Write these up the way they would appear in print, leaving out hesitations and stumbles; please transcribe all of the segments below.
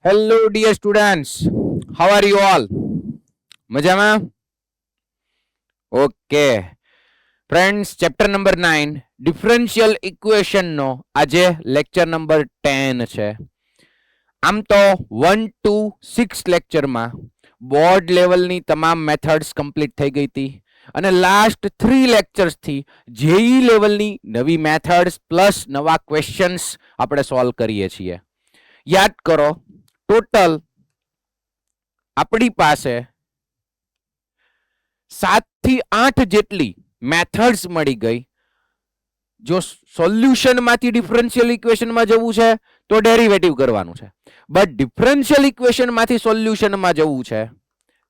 Hello, dear students. How are you all? મજામાં? Okay. Friends, chapter number 9, differential equation નો આજે lecture number 10 છે. આમ તો 1 to 6 લેક્ચરમાં બોર્ડ લેવલની તમામ મેથડ્સ કમ્પ્લીટ થઈ ગઈ હતી અને લાસ્ટ 3 લેક્ચર્સથી જેઈ લેવલની નવી મેથડ્સ પ્લસ નવા ક્વેશ્ચન્સ આપણે સોલ્વ કરીએ છીએ. યાદ કરો, ટોટલ આપણી પાસે 7 થી 8 જેટલી મેથડ્સ મળી ગઈ. જો સોલ્યુશનમાંથી ડિફરન્શિયલ ઇક્વેશનમાં જવું છે તો ડેરિવેટિવ કરવાનું છે, બટ ડિફરન્શિયલ ઇક્વેશનમાંથી સોલ્યુશનમાં જવું છે,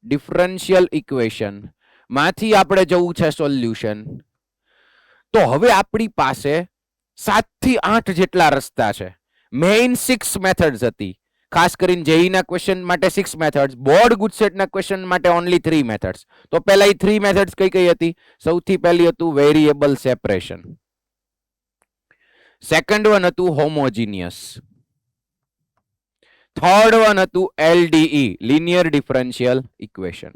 ડિફરન્શિયલ ઇક્વેશન માંથી આપણે જવું છે સોલ્યુશન, તો હવે આપણી પાસે 7 થી 8 જેટલા રસ્તા છે. મેઇન 6 મેથડ્સ હતી, ખાસ કરીને જેઈના ક્વેશ્ચન માટે 6 મેથડ્સ, બોર્ડ ગુજસેટના ક્વેશ્ચન માટે ઓન્લી 3 મેથડ્સ. તો પહેલા એ 3 મેથડ્સ કઈ કઈ હતી? સૌથી પહેલી હતું વેરિયેબલ સેપરેશન, સેકન્ડ વન હતું હોમોજીનિયસ, થર્ડ વન હતું એલડીઈ લિનિયર ડિફરન્શિયલ ઇક્વેશન.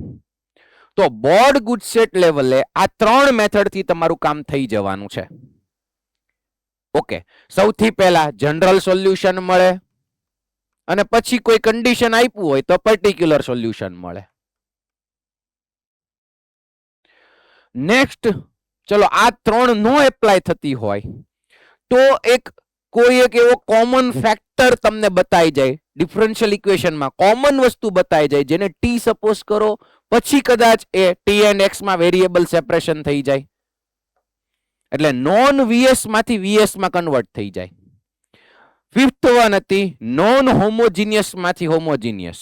તો બોર્ડ ગુજસેટ લેવલે આ 3 મેથડથી તમારું કામ થઈ જવાનું છે. ઓકે, સૌથી પહેલા જનરલ સોલ્યુશન મળે અને પછી કોઈ કન્ડિશન આપ્યું હોય તો પર્ટિક્યુલર સોલ્યુશન મળે. નેક્સ્ટ, ચલો આ 3 નો એપ્લાય થતી હોય તો કોઈ એક એવો કોમન ફેક્ટર તમને બતાઈ જાય ડિફરન્શિયલ ઇક્વેશનમાં, કોમન વસ્તુ બતાઈ જાય જેને ટી સપોઝ કરો, પછી કદાચ એ ટી એન્ડ એક્સ માં વેરિયેબલ સેપરેશન થઈ જાય, એટલે નોન વીએસ માંથી વીએસ માં કન્વર્ટ થઈ જાય. ફિફ્થ વન હતી નોન હોમોજીનિયસ માંથી હોમોજીનિયસ,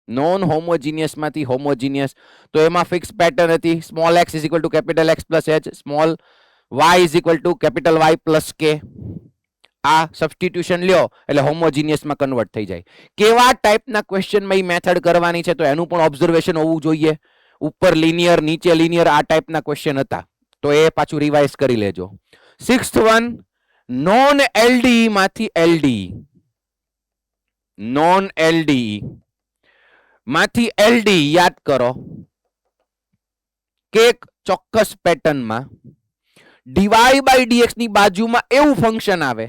નોન હોમોજીનિયસ માંથી હોમોજીનિયસ, તો એમાં ફિક્સ પેટર્ન હતી small x is equal two capital x plus H, small y is equal two capital y plus કે. આ સબસ્ટિટ્યુશન લ્યો એટલે હોમોજીનિયસ માં કન્વર્ટ થઈ જાય. કેવા ટાઈપના ક્વેશ્ચનમાં એ મેથડ કરવાની છે તો એનું પણ ઓબ્ઝર્વેશન હોવું જોઈએ. ઉપર લિનિયર, નીચે લિનિયર, આ ટાઈપના ક્વેશ્ચન હતા તો એ પાછું રિવાઇઝ કરી લેજો. સિક્સ્થ વન નોન એલડીઈ માંથી એલડીઈ, નોન એલડીઈ માંથી એલડીઈ યાદ કરો કે એક ચોક્કસ પેટર્નમાં ડીવાય બાય ડીએક્સ ની બાજુમાં એવું ફંક્શન આવે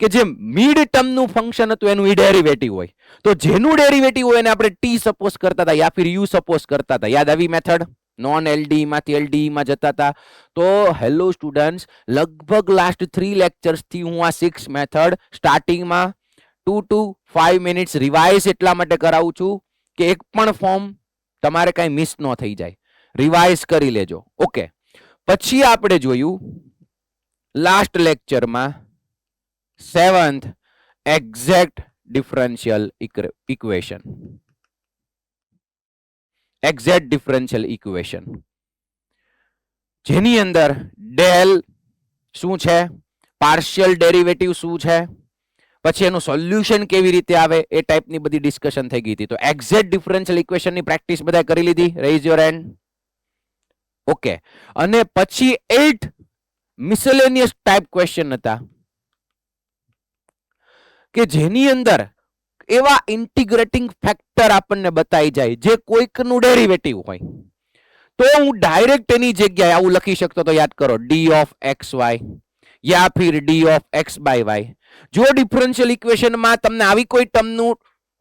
કે જે મિડ ટર્મ નું ફંક્શન હતું એનું ઈ ડેરિવેટિવ હોય, તો જેનું ડેરિવેટિવ હોય એને આપણે ટી સપોઝ કરતા હતા યા ફિર યુ સપોઝ કરતા હતા. યાદ આવી મેથડ? નોન એલડીઈ માંથી એલડીઈ માં જતા હતા. તો હેલો સ્ટુડન્ટ્સ, લગભગ લાસ્ટ 3 લેક્ચર્સ થી હું આ 6 મેથડ સ્ટાર્ટિંગમાં 2 to 5 મિનિટ્સ રિવાઇઝ એટલા માટે કરાવું છું કે એક પણ ફોર્મ તમારે કઈ મિસ ન થઈ જાય, રિવાઇઝ કરી લેજો. ઓકે, પછી આપણે જોયું લાસ્ટ લેક્ચરમાં 7th exact differential equation, exact differential equation જેની અંદર ડેલ શું છે, પાર્શિયલ ડેરિવેટિવ શું છે, પછી એનું સોલ્યુશન કેવી રીતે આવે, એ ટાઈપની બધી ડિસ્કશન થઈ ગઈ હતી. તો એક્ઝેક્ટ ડિફરન્શિયલ ઇક્વેશનની પ્રેક્ટિસ બધા કરી લીધી? Raise your hand. ઓકે, અને પછી 8 મિસેલેનિયસ ટાઈપ ક્વેશ્ચન હતા કે જેની અંદર એવા ઇન્ટિગ્રેટિંગ ફેક્ટર આપણને બતાઈ જાય જે કોઈકનું ડેરિવેટિવ હોય, તો હું ડાયરેક્ટ એની જગ્યાએ આવું લખી શકતો તો યાદ કરો ડી ઓફ એક્સ વાય યા ફિર D of X by Y. જો ડિફરન્શિયલ ઇક્વેશનમાં તમને આવી કોઈ ટર્મનું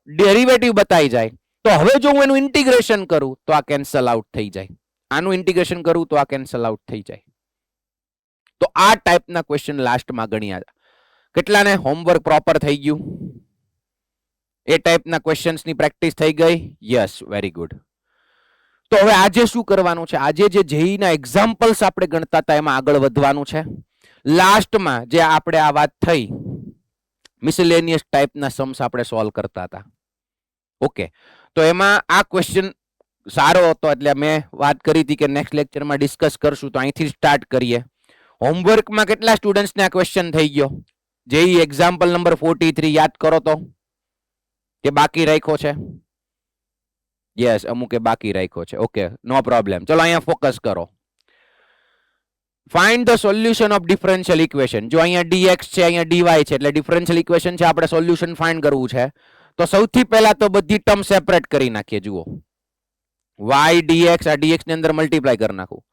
ડેરિવેટિવ બતાઈ જાય તો હવે જો હું એનું ઇન્ટિગ્રેશન કરું તો આ કેન્સલ આઉટ થઈ જાય, આનું ઇન્ટિગ્રેશન કરું તો આ કેન્સલ આઉટ થઈ જાય. તો આ ટાઈપના ક્વેશ્ચન લાસ્ટમાં ગણ્યા. કેટલાને હોમવર્ક પ્રોપર થઈ ગયું? એ ટાઈપના ક્વેશ્ચન્સની પ્રેક્ટિસ થઈ ગઈ? Yes, very good. તો હવે આજે શું કરવાનું છે? આજે જે જેઈના એક્ઝામ્પલ્સ આપણે ગણતા હતા એમાં આગળ વધવાનું છે. લાસ્ટમાં જે આપણે આ વાત થઈ મિસેલેનિયસ ટાઈપના સમ્સ આપણે સોલ્વ કરતા હતા. ઓકે, તો એમાં આ ક્વેશ્ચન સારો હતો એટલે મેં વાત કરી હતી કે નેક્સ્ટ લેક્ચરમાં ડિસ્કસ કરશું, તો અહીંથી સ્ટાર્ટ કરીએ. હોમવર્કમાં કેટલા સ્ટુડન્ટ્સને આ ક્વેશ્ચન થઈ ગયો? જેઈ એક્ઝામ્પલ નંબર 43 યાદ કરો તો કે બાકી રાખ્યો છે? યસ, અમુકે બાકી રાખ્યો છે. ઓકે, નો પ્રોબ્લેમ. ચલો અહીંયા ફોકસ કરો. Find the solution of differential equation. જો અહીંયા dx છે, અહીંયા dy છે, એટલે ડિફરન્શિયલ ઇક્વેશન છે, આપણે સોલ્યુશન ફાઇન્ડ કરવું છે. તો સૌથી પહેલા તો બધી ટર્મ સેપરેટ કરી નાખીએ. જુઓ, y dx, આ dx ની અંદર મલ્ટીપ્લાય કરી નાખું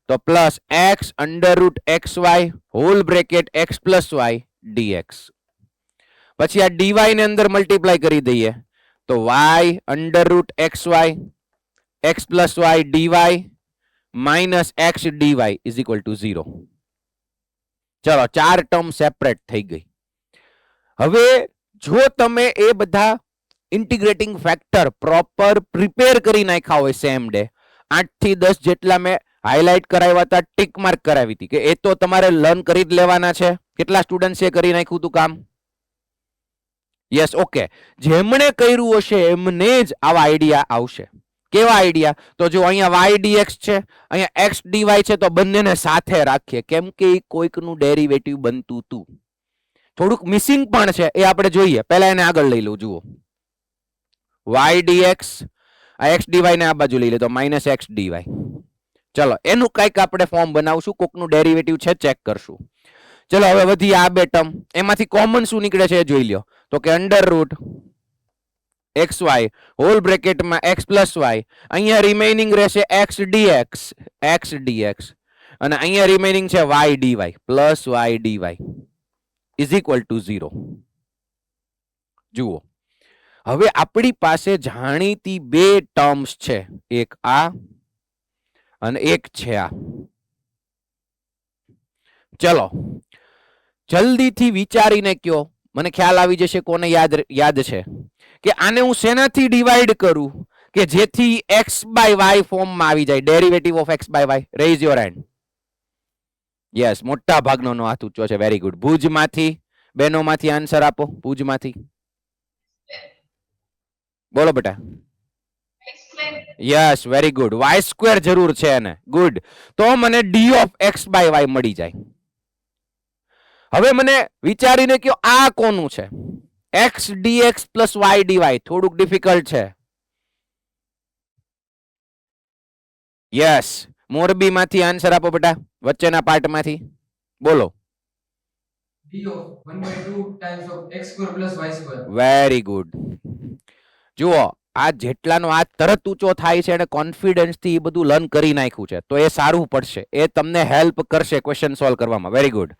તો plus x under root xy whole bracket x plus y dx. પછી આ dy ને અંદર મલ્ટીપ્લાય કરી દઈએ તો y under root xy x plus y dy minus x dy is equal to 0. ચલો, 4 ટર્મ સેપરેટ થઈ ગઈ. હવે જો તમે એ બધા ઇન્ટિગ્રેટિંગ ફેક્ટર પ્રોપર પ્રિપેર કરી નાખ્યા હોય સેમ ડે, 8 થી 10 જેટલા મેં હાઇલાઇટ કરાવ્યા હતા, ટીક માર્ક કરાવી હતી કે એ તો તમારે લર્ન કરી જ લેવાના છે. કેટલા સ્ટુડન્ટ્સે કરી નાખ્યું હતું કામ? Yes, okay. જેમણે કર્યું હશે એમને જ આવા આઈડિયા આવશે. કેવા આઈડિયા? તો જો અહીંયા y dx છે, અહીંયા x dy છે, તો બંનેને સાથે રાખીએ કેમ કે કોઈકનું ડેરિવેટિવ બનતું હતું. થોડુંક મિસિંગ પણ છે, એ આપણે જોઈએ. પહેલા એને આગળ લઈ લઉં. જુઓ, y dx, આ x dy ને આ બાજુ લઈ લે તો માઇનસ x dy. ચલો, એનું કંઈક આપણે ફોર્મ બનાવશું, કોકનું ડેરિવેટિવ છે ચેક કરશું. ચલો, હવે વધી આ બે ટર્મ, એમાંથી કોમન શું નીકળે છે એ જોઈ લ્યો. તો કે અંડર રૂટ xy હોલ બ્રેકેટમાં x પ્લસ y, અહીંયા રિમેઇનિંગ રહેશે x dx અને અહીંયા રિમેઇનિંગ છે y dy plus y dy is equal to 0. જુઓ, હવે આપણી પાસે જાણીતી બે ટર્મ્સ છે, એક આ અને એક છે આ. ચલો, જલ્દીથી વિચારીને કયો, મને ખ્યાલ આવી જશે કોને યાદ છે કે આને હું શેનાથી ડિવાઈડ કરું કે જેથી x બાય y ફોર્મમાં આવી જાય, derivative of x by y. Raise your hand. Yes, મોટા ભાગનો નો હાથ ઊંચો છે. Very good. ભુજમાંથી, બહેનોમાંથી આન્સર આપો. ભુજમાંથી બોલો બેટા. Yes, very good. y square જરૂર છે એને. ગુડ. તો મને d of x by y મળી જાય. હવે મને વિચારીને કયો આ કોનું છે? x dx plus y dy. થોડુંક ડિફિકલ્ટ છે. યસ, મોરબીમાંથી આન્સર આપો બેટા, વચ્ચેના પાર્ટમાંથી બોલો. d of 1/2 times of x square plus y square. Very good. જુઓ, આ જેટલાનો આ તરત ઊંચો થાય છે અને કોન્ફિડન્સ થી એ બધું લર્ન કરી નાખ્યું છે, તો એ સારું પડશે, એ તમને હેલ્પ કરશે ક્વેશ્ચન સોલ્વ કરવામાં. Very good.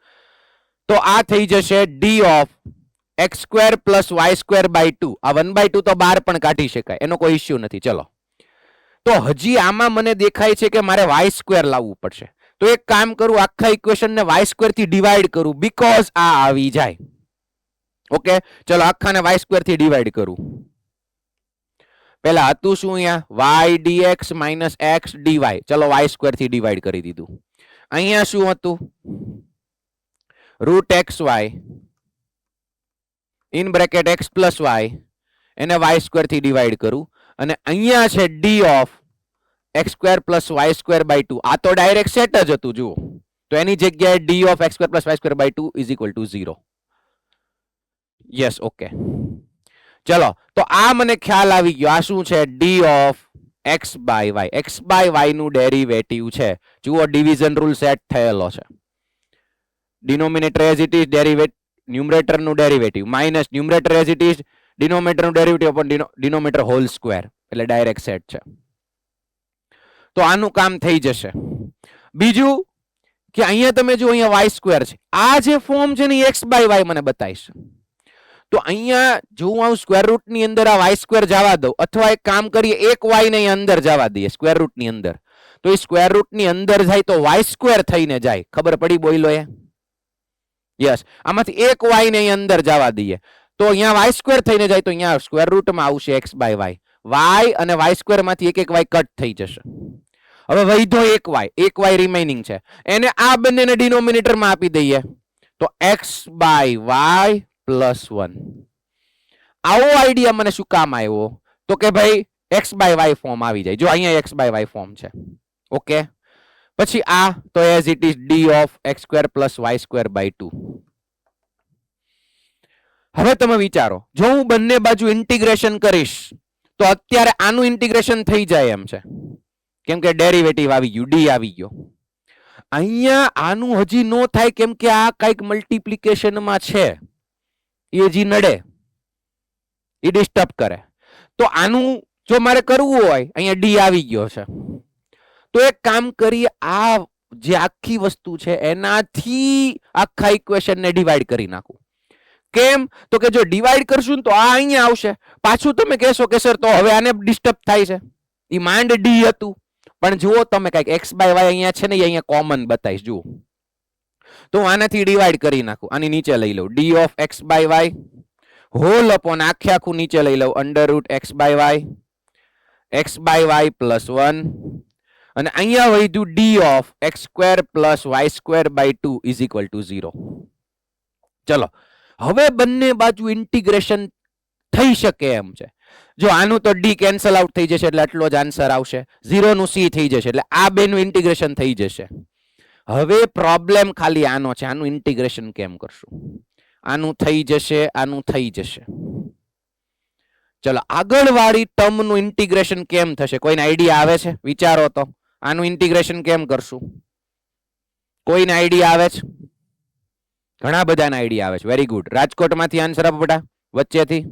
તો આ થઈ જશે d of x square plus y square by 2. આ 1/2 તો બાર પણ કાઢી શકાય, એનો કોઈ ઇશ્યુ નથી. ચલો, તો હજી આમાં મને દેખાય છે કે મારે y સ્ક્વેર લાવવું પડશે. તો એક કામ કરું, આખા ઇક્વેશન ને y સ્ક્વેર થી ડિવાઈડ કરું, બીકોઝ આ આવી જાય. ઓકે, ચલો આખાને y સ્ક્વેર થી ડિવાઈડ કરું. પહેલા હતું શું? અહીંયા y dx minus x dy. ચલો, y સ્ક્વેર થી ડિવાઈડ કરી દીધું. અહીંયા શું હતું? Root xy in bracket x plus y, એને y સ્ક્વેર થી ડિવાઈડ કરું. અને અહીંયા છે d of x square plus y square by 2. આ તો ડાયરેક્ટ સેટ જ હતું. જુઓ, તો એની જગ્યાએ d of x square plus y square by 2 is equal to 0. Yes, okay. ચલો, તો આ મને ખ્યાલ આવી ગયો. આ શું છે? d of x by y. x by y નું ડેરિવેટિવ છે. જુઓ, ડિવિઝન રૂલ સેટ થયેલો છે. Denominator as it is, derivative numerator નું derivative minus numerator as it is, denominator નું derivative upon denominator whole square, એટલે ડાયરેક્ટ સેટ છે. તો આનું કામ થઈ જશે. બીજું કે અહીંયા તમે જો, અહીંયા y સ્ક્વેર છે, આ જે ફોર્મ છે ને x બાય y મને બતાવીશ. તો અહીંયા જો હું આવું સ્ક્વેર રૂટ ની અંદર આ y સ્ક્વેર જવા દઉં, અથવા એક કામ કરીએ, એક y ને અંદર જવા દઈએ સ્ક્વેર રૂટ ની અંદર, તો એ સ્ક્વેર રૂટ ની અંદર જાય તો y સ્ક્વેર થઈને જાય. ખબર પડી બોયલો એ? યસ, આમાંથી એક y ને અંદર જવા દઈએ તો અહીંયા y સ્ક્વેર થઈને જાય, તો અહીંયા સ્ક્વેર રૂટમાં આવશે x બાય y. y અને y સ્ક્વેર માંથી એક y કટ થઈ જશે. હવે વૈધો એક y રિમેઇનિંગ છે, એને આ બંનેને ડિનોમિનેટરમાં આપી દઈએ તો x બાય y પ્લસ 1. આવો આઈડિયા મને શું કામ આવ્યો? તો કે ભાઈ x બાય y ફોર્મ આવી જાય. જો અહીંયા x બાય y ફોર્મ છે. ઓકે, પછી આ તો as it is d of x square plus y square by 2. હવે તમે વિચારો, જો હું બંને બાજુ ઇન્ટિગ્રેશન કરીશ તો અત્યારે આનું ઇન્ટિગ્રેશન થઈ જાય એમ છે, કેમ કે ડેરિવેટિવ આવી ગયું, d આવી ગયો. અહીંયા આનું હજી નો થાય કેમ કે આ કઈક મલ્ટીપ્લિકેશનમાં છે એ હજી નડે, એ ડિસ્ટર્બ કરે. તો આનું જો મારે કરવું હોય, અહીંયા ડી આવી ગયો છે, તો એક કામ કરીએ, આ જે આખી વસ્તુ છે એનાથી આખા ઇક્વેશનને ડિવાઈડ કરી નાખું. કેમ? તો કે જો ડિવાઈડ કરશું ને તો આ અહીંયા આવશે. પાછું તમે કહેશો કે સર તો હવે આને ડિસ્ટર્બ થાય છે, એ માંડ ડી હતું, પણ જુઓ તમે કઈક એક્સ બાય વાય અહીંયા છે ને, એ અહીંયા કોમન બતાવીશ. જુઓ તો હું આનાથી ડિવાઈડ કરી નાખું, આની નીચે લઈ લઉં D of X by Y whole upon આખે આખું નીચે લઈ લઉં under root X by Y plus 1, અને અહીંયા વધ્યું D of X square plus Y square by 2 is equal to 0. ચલો હવે બંને બાજુ ઇન્ટિગ્રેશન થઈ શકે એમ છે. જો આનું તો ડી કેન્સલ આઉટ થઈ જશે એટલે આટલો જ આન્સર આવશે, 0 નું સી થઈ જશે એટલે આ બેનું ઇન્ટિગ્રેશન થઈ જશે. હવે પ્રોબ્લેમ ખાલી આનો છે, આનું ઇન્ટિગ્રેશન કેમ કરશું? આનું થઈ જશે, આનું થઈ જશે. ચલો આગળ વાળી ટર્મ નું ઇન્ટિગ્રેશન કેમ થશે? કોઈને આઈડિયા આવે છે? વિચારો તો આનું ઇન્ટિગ્રેશન કેમ કરશું? કોઈને આઈડિયા આવે છે? ઘણા બધાના આઈડિયા આવે છે. Very good. રાજકોટમાંથી આન્સર આપો બેટા, વચ્ચેથી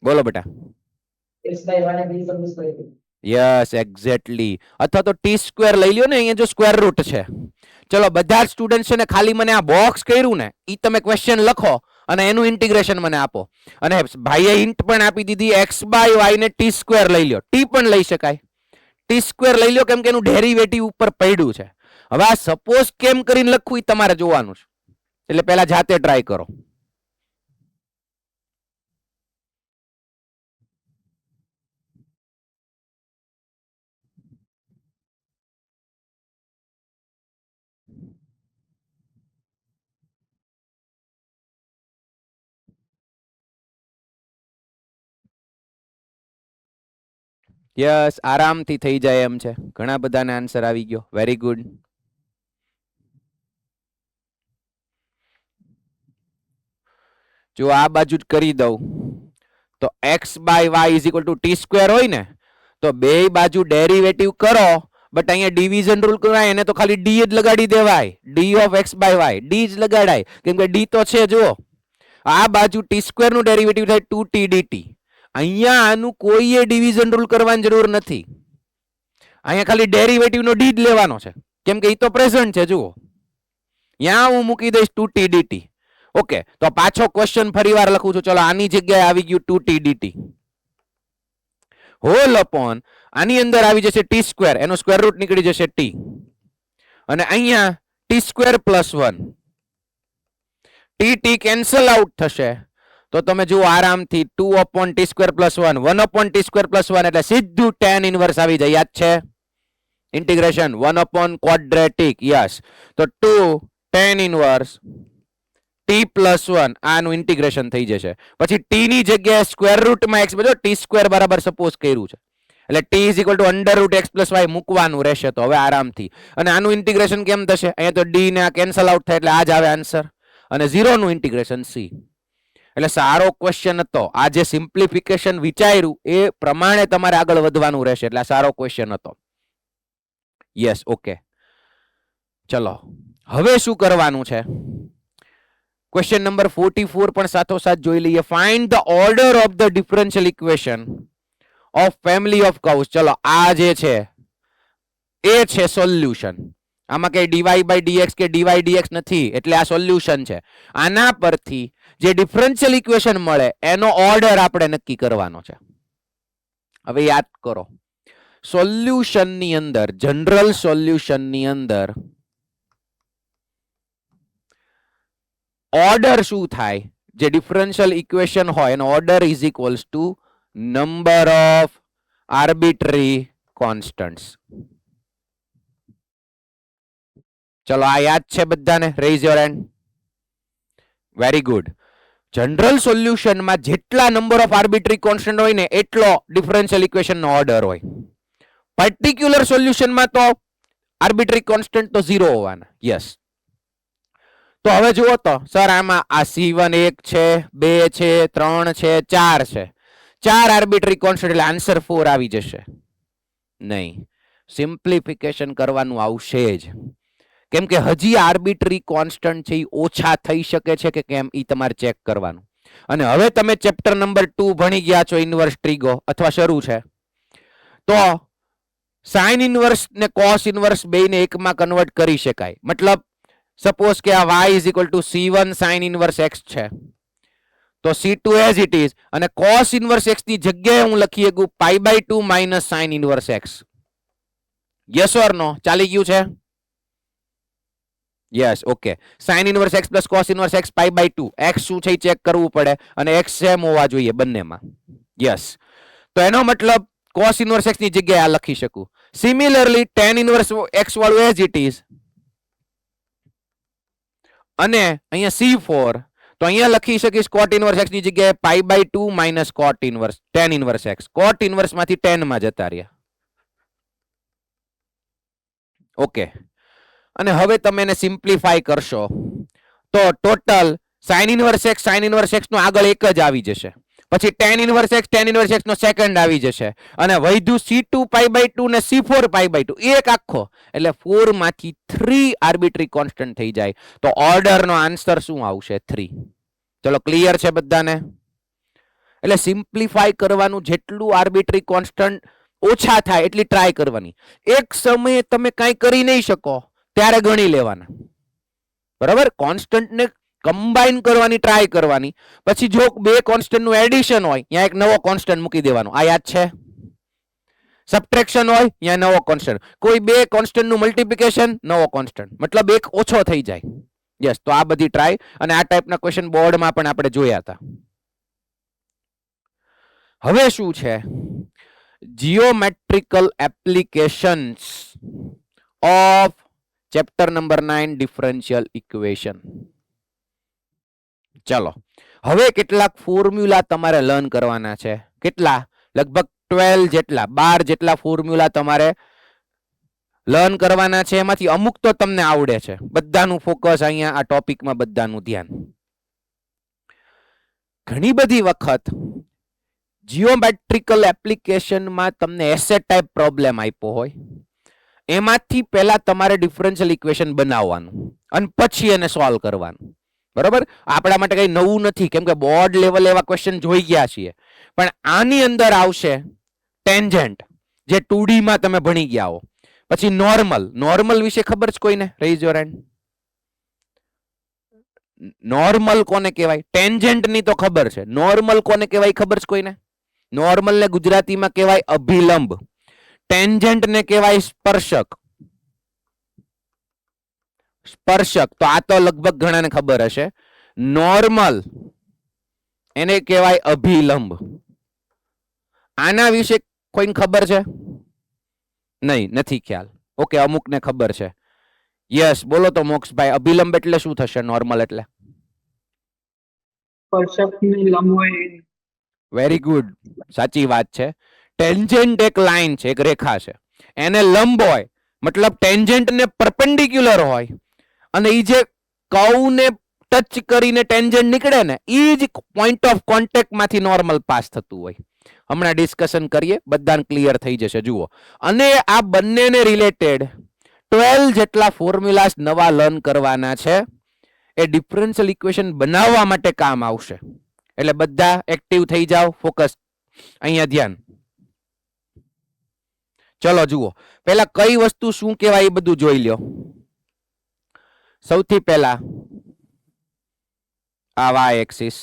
બોલો બેટા. Yes exactly. અથવા તો ટી સ્ક્વેર લઈ લ્યો ને, અહીંયા જો સ્ક્વેર રૂટ છે. ચલો બધા જ સ્ટુડન્ટ છે ને, ખાલી મને આ બોક્સ કર્યું ને, ઈ તમે ક્વેશ્ચન લખો અને એનું ઇન્ટિગ્રેશન મને આપો. અને ભાઈએ હિન્ટ પણ આપી દીધી, એક્સ બાય વાય ને ટી સ્ક્વેર લઈ લ્યો. ટી પણ લઈ શકાય, ટી સ્ક્વેર લઈ લ્યો કેમ કે એનું ડેરિવેટિવ ઉપર પડ્યું છે. હવે આ સપોઝ કેમ કરીને લખવું એ તમારે જોવાનું છે, એટલે પહેલા જાતે ટ્રાય કરો. યસ આરામથી થઈ જાય એમ છે. ઘણા બધાને આન્સર આવી ગયો. Very good. જો આ બાજુ જ કરી દઉં તો x by Y is equal to T square હોય ને, તો બે બાજુ ડેરિવેટિવ કરો, બટ અહીંયા ડિવિઝન રૂલ કરાય, એને તો ખાલી ડી જ લગાડી દેવાય. D of X by Y D જ લગાડાય કેમ કે ડી તો છે. જુઓ આ બાજુ ટી સ્ક્વેર નું ડેરિવેટિવ થાય 2t dt. અહીંયા આનું કોઈએ ડિવિઝન રૂલ કરવાની જરૂર નથી, અહીંયા ખાલી ડેરિવેટિવ નો ડી જ લેવાનો છે કેમ કે એ તો પ્રેઝન્ટ છે. જુઓ ત્યાં હું મૂકી દઈશ 2t dt. ઓકે, તો પાછો ક્વેશ્ચન ફરીવાર લખું છું. ચલો આની જગ્યાએ આવી ગયું 2t dt હોલ અપોન આની અંદર આવી જશે ટી સ્ક્વેર, એનો સ્ક્વેર રૂટ નીકળી જશે t, અને અહીંયા T square plus 1 T cancel out થશે. તો તમે જુઓ આરામથી 2 upon T square plus 1 1 upon T square plus 1 એટલે સીધું tan ઇનવર્સ આવી જાય. યાદ છે? Integration 1 upon quadratic. યસ, તો 2 tan ઇનવર્સ t પ્લસ 1 આનું ઇન્ટિગ્રેશન થઈ જશે. પછી t ની જગ્યાએ સ્ક્વેર રૂટમાં x બજો ટી સ્ક્વેર બરાબર સપોઝ કર્યું છે એટલે t is equal two under route x plus y મૂકવાનું રહેશે. તો હવે આરામથી, અને આનું ઇન્ટિગ્રેશન કેમ થશે? અહીંયા તો d ને આ કેન્સલ આઉટ થાય એટલે આ જ આવે આન્સર, અને 0 નું ઇન્ટિગ્રેશન c. એટલે સારો ક્વેશ્ચન હતો. આ જે સિમ્પ્લિફિકેશન વિચાર્યું એ પ્રમાણે તમારે આગળ વધવાનું રહેશે, એટલે આ સારો ક્વેશ્ચન હતો. Yes okay. ચલો હવે શું કરવાનું છે? ક્વેશ્ચન નંબર 44 પણ સાથોસાથ જોઈ લઈએ. Find the order of the differential equation of family of curves. ચલો આ જે છે એ છે સોલ્યુશન. આમાં કઈ dy બાય dx કે dy dx નથી, એટલે આ સોલ્યુશન છે. આના પરથી જે ડિફરન્શિયલ ઇક્વેશન મળે એનો ઓર્ડર આપણે નક્કી કરવાનો છે. હવે યાદ કરો, સોલ્યુશનની અંદર, જનરલ સોલ્યુશનની અંદર ઓર્ડર શું થાય? જે ડિફરન્શિયલ ઇક્વેશન હોય એનો order is equals to number of arbitrary constants. ચલો આ યાદ છે બધાને? Raise your hand. Very good. General સોલ્યુશનમાં જેટલા નંબર ઓફ આર્બિટરી કોન્સ્ટન્ટ હોય ને એટલો ડિફરન્શિયલ ઇક્વેશનનો ઓર્ડર હોય. પર્ટિક્યુલર સોલ્યુશનમાં તો આર્બિટરી કોન્સ્ટન્ટ તો 0 હોવાના. યસ. તો હવે જુઓ તો સર આમાં આ C1 1 છે, 2 છે, 3 છે, 4 છે. 4 આર્બિટરી કોન્સ્ટન્ટ એટલે આન્સર 4 આવી જશે. નહીં, સિમ્પ્લિફિકેશન કરવાનું આવશે જ, કેમ કે હજી આર્બિટરી કોન્સ્ટન્ટ છે એ ઓછા થઈ શકે છે કે કેમ એ તમારે ચેક કરવાનું. અને હવે તમે ચેપ્ટર નંબર 2 ભણી ગયા છો ઇન્વર્સ ટ્રીગો અથવા શરૂ છે, તો સાઇન ઇન્વર્સ ને કોસ ઇન્વર્સ બેયને એકમાં કન્વર્ટ કરી શકાય. મતલબ સપોઝ કે આ y c1 sin inverse x છે, તો c2 એઝ ઇટ ઇઝ, અને cos ઇન્વર્સ x ની જગ્યાએ હું લખી શકું π/2 minus sin inverse x. Yes or no? ચાલી ગયું છે? Yes, okay. sin inverse x plus cos inverse x π/2, x શું છે ચેક કરવું પડે, અને x સેમ હોવા જોઈએ બંનેમાં. યસ, તો એનો મતલબ cos ઇન્વર્સ x ની જગ્યાએ આ લખી શકું. સિમિલરલી tan ઇન્વર્સ x વાળું એઝ ઇટ ઇઝ, અને અહીંયા c4, તો અહીંયા લખી શકીશ cot ઇન્વર્સ x ની જગ્યાએ π/2 minus cot inverse tan inverse x. cot inverse માંથી tan માં જતા રહ્યા. ઓકે, અને હવે તમે એને સિમ્પ્લિફાય કરશો તો ટોટલ sin ઇન્વર્સ x નો આગળ એક જ આવી જશે, પછી tan ઇન્વર્સ x નો સેકન્ડ આવી જશે, અને વૈધું c2 π/2 ને c4 π/2, એક આખો, એટલે 4 માંથી 3 આર્બિટરી કોન્સ્ટન્ટ થઈ જાય. તો ઓર્ડર નો આન્સર શું આવશે? 3. ચલો, ક્લિયર છે બધાને? એટલે સિમ્પ્લિફાય કરવાનું, જેટલું આર્બિટરી કોન્સ્ટન્ટ ઓછા થાય એટલી ટ્રાય કરવાની. એક સમયે તમે કાંઈ કરી નહીં શકો ત્યારે ગણી લેવાના, બરાબર? કોન્સ્ટન્ટ ને કમ્બાઈન કરવાની ટ્રાય કરવાની, પછી જો બે કોન્સ્ટન્ટ નું એડિશન હોય ત્યાં એક નવો કોન્સ્ટન્ટ મૂકી દેવાનો. આ યાદ છે? સબટ્રેક્શન હોય ત્યાં નવો કોન્સ્ટન્ટ, કોઈ બે કોન્સ્ટન્ટ નું મલ્ટીપ્લિકેશન, નવો કોન્સ્ટન્ટ, મતલબ એક ઓછો થઈ જાય. યસ, તો આ બધી ટ્રાય, અને આ ટાઈપના ક્વેશ્ચન બોર્ડમાં પણ આપણે જોયા હતા. હવે શું છે? Geometrical applications of chapter number 9 differential equation. ચલો, હવે કેટલાક ફોર્મ્યુલા તમારે લર્ન કરવાના છે. કેટલા? લગભગ 12 જેટલા, 12 જેટલા ફોર્મ્યુલા તમારે લર્ન કરવાના છે. એમાંથી અમુક તો તમને આવડે છે. બધાનું ફોકસ અહીંયા આ ટોપિકમાં, બધાનું ધ્યાન. ઘણી બધી વખત જીઓમેટ્રિકલ એપ્લિકેશનમાં તમને એસે ટાઈપ પ્રોબ્લેમ આપ્યો હોય, એમાંથી પહેલા તમારે ડિફરન્શિયલ ઇક્વેશન બનાવવાનું અને પછી એને સોલ્વ કરવાનું, બરોબર? આપણા માટે કઈ નવું નથી, કેમ કે બોર્ડ લેવલ એવા ક્વેશ્ચન જોઈ ગયા છીએ. પણ આની અંદર આવશે ટેન્જન્ટ, જે 2D માં તમે ભણી ગયા હો. પછી નોર્મલ વિશે ખબર છે કોઈને? Raise your hand. નોર્મલ કોને કહેવાય? ટેન્જન્ટ ની તો ખબર છે. નોર્મલ કોને કહેવાય ખબર છે કોઈને? નોર્મલ ને ગુજરાતીમાં કહેવાય અભિલંબ, ટેન્જન્ટ ને કહેવાય સ્પર્શક. તો આ તો લગભગ ઘણાને ખબર હશે. નોર્મલ એને કહેવાય અભિલંબ. આના વિશે કોઈને ખબર છે? નહીં, નથી ખ્યાલ. ઓકે, અમુકને ખબર છે. યસ, બોલો તો મોક્ષભાઈ, અભિલંબ એટલે શું થશે? નોર્મલ એટલે? સ્પર્શકની લંબ હોય. વેરી ગુડ, સાચી વાત છે. ટેન્જન્ટ એક લાઈન છે, એક રેખા છે, એને લંબ હોય, મતલબ ટેન્જન્ટ ને પરપેન્ડિક્યુલર હોય, અને ઈ જે કર્વને ટચ કરીને ટેન્જન્ટ નીકળે ને, ઈ જ પોઈન્ટ ઓફ કોન્ટેક્ટ માંથી નોર્મલ પાસ થતું હોય. હમણાં ડિસ્કશન કરીએ, બધાને ક્લિયર થઈ જશે. જુઓ, અને આ બંનેને રિલેટેડ 12 જેટલા ફોર્મ્યુલાસ નવા લર્ન કરવાના છે. એ ડિફરન્શિયલ ઇક્વેશન બનાવવા માટે કામ આવશે. એટલે બધા એક્ટિવ થઈ જાઓ, ફોકસ અહીંયા, ધ્યાન. ચલો જુઓ, પહેલા કઈ વસ્તુ શું કહેવાય એ બધું જોઈ લ્યો. સૌથી પહેલા આ વાય એક્સિસ,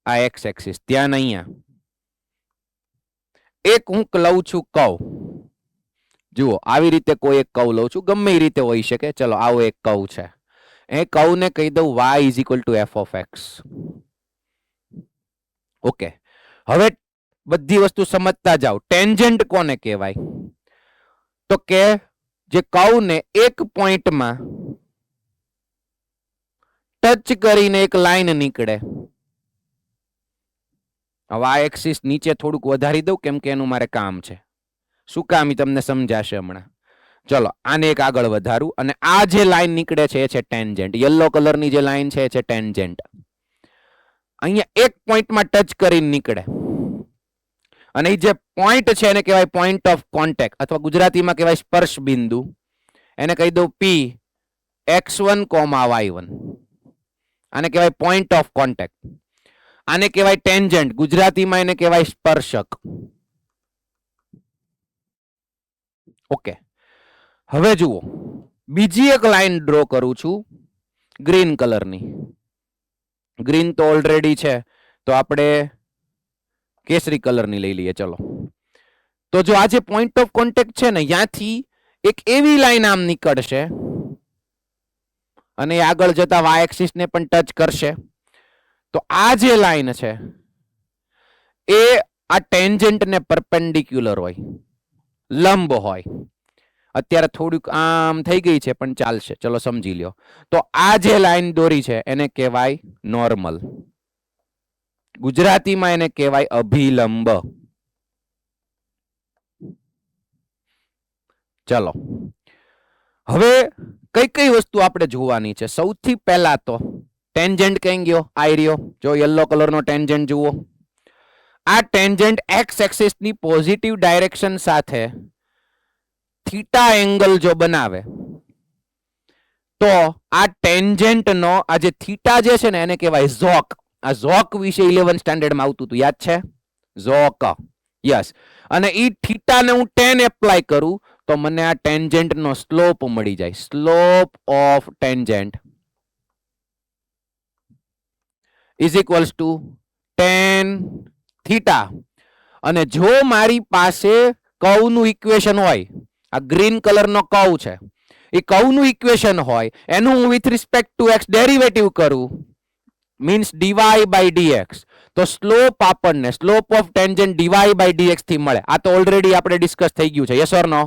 આ એક્સ એક્સિસ, ત્યાં અહીંયા એક હું લઉં છું કર્વ. જુઓ, આવી રીતે કોઈ એક કર્વ લઉં છું, ગમે એ રીતે હોઈ શકે. ચલો, આવો એક કર્વ છે. એ કર્વને કહી દઉં y = f of x. Okay, હવે બધી વસ્તુ સમજતા જાઓ. ટેન્જન્ટ કોને કહેવાય? તો કે જે કર્વને એક પોઈન્ટમાં ટચ કરીને એક લાઈન નીકળે. વાય એક્સિસ નીચે થોડુંક વધારી દઉં, કેમ કે એનું મારે કામ છે. શું કામ? તમને સમજાશે હમણાં. ચલો, આને એક આગળ વધારું, અને આ જે લાઈન નીકળે છે એ છે ટેન્જન્ટ. યલો કલરની જે લાઈન છે એ છે ટેન્જન્ટ. અહીંયા એક પોઈન્ટમાં ટચ કરીને નીકળે, અને એ જે પોઈન્ટ છે એને કહેવાય પોઈન્ટ ઓફ કોન્ટેક્ટ અથવા ગુજરાતીમાં કહેવાય સ્પર્શ બિંદુ. એને કહી દઉં P x1, y1. આને કહેવાય પોઈન્ટ ઓફ કોન્ટેક્ટ. આને કહેવાય ટેન્જન્ટ, ગુજરાતીમાં એને કહેવાય સ્પર્શક. ઓકે, હવે જુઓ બીજી એક લાઈન ડ્રો કરું છું ગ્રીન કલરની. ગ્રીન તો ઓલરેડી છે, તો આપણે કેસરી કલરની લઈ લઈએ. ચલો, તો જો આ જે પોઈન્ટ ઓફ કોન્ટેક્ટ છે ને, ત્યાંથી એક એવી લાઈન આમ નીકળશે અને આગળ જતા વાય એક્સિસ ને પણ ટચ કરશે. તો આ જે લાઈન છે એ આ ટેન્જન્ટ ને પરપેન્ડિક્યુલર હોય, લંબ હોય. અત્યારે થોડુંક આમ થઈ ગઈ છે પણ ચાલશે, ચલો સમજી લ્યો. તો આ જે લાઈન દોરી છે એને કહેવાય નોર્મલ, ગુજરાતીમાં એને કહેવાય અભિલંબ. ચલો, હવે કઈ કઈ વસ્તુ આપણે જોવાની છે? સૌથી પહેલા તો ટેન્જન્ટ કઈ ગયો? આ રહ્યો, જો યલો કલરનો ટેન્જન્ટ જુઓ. આ ટેન્જન્ટ એક્સ એક્સિસ ની પોઝિટિવ ડાયરેક્શન સાથે થીટા એંગલ જો બનાવે તો આ ટેન્જન્ટ નો આ જે થીટા જે છે ને એને કહેવાય ઝોક. આ ઝોક વિશે 11 સ્ટાન્ડર્ડમાં આવતું હતું, યાદ છે? ઝોક, યસ. અને ઈ થીટા ને હું 10 એપ્લાય કરું તો મને આ ટેન્જન્ટ નો સ્લોપ મળી જાય. Slope of tangent is equals to 10 theta. અને જો મારી પાસે કર્વનું ઇક્વેશન હોય, આ ગ્રીન કલરનો કર્વ છે, એ કર્વનું ઇક્વેશન હોય એનું હું with respect to x derivative કરું, મીન્સ dy by dx, તો સ્લોપ આપણને slope of tangent dy by dx થી મળે. આ તો ઓલરેડી આપણે ડિસ્કસ થઈ ગયું છે, યસ ઓર નો?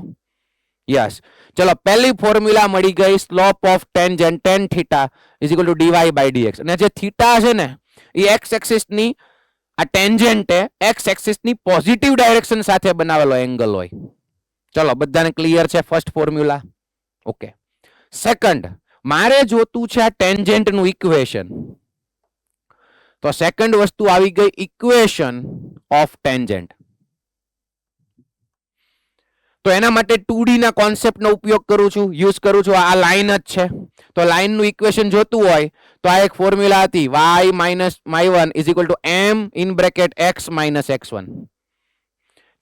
યસ. ચલો, પહેલી ફોર્મ્યુલા મળી ગઈ, slope of tangent tan theta is equal two dy by dx. અને જે થીટા છે ને એ એક્સ એક્સિસ ની, આ ટેન્જન્ટ એક્સ એક્સિસ ની પોઝિટિવ ડાયરેક્શન સાથે બનાવેલો એંગલ હોય. ચલો, બધાને ક્લિયર છે ફર્સ્ટ ફોર્મ્યુલા? ઓકે. સેકન્ડ, મારે જોતું છે આ ટેન્જન્ટ નું ઇક્વેશન. તો સેકન્ડ વસ્તુ આવી ગઈ ઇક્વેશન ઓફ ટેન્જન્ટ. તો એના માટે 2D ના કોન્સેપ્ટ નો ઉપયોગ કરું છું, યુઝ કરું છું. આ લાઈન જ છે, તો લાઈન નું ઇક્વેશન જોતું હોય તો આ એક ફોર્મ્યુલા હતી, y minus y1 is equal to m in bracket x minus x1.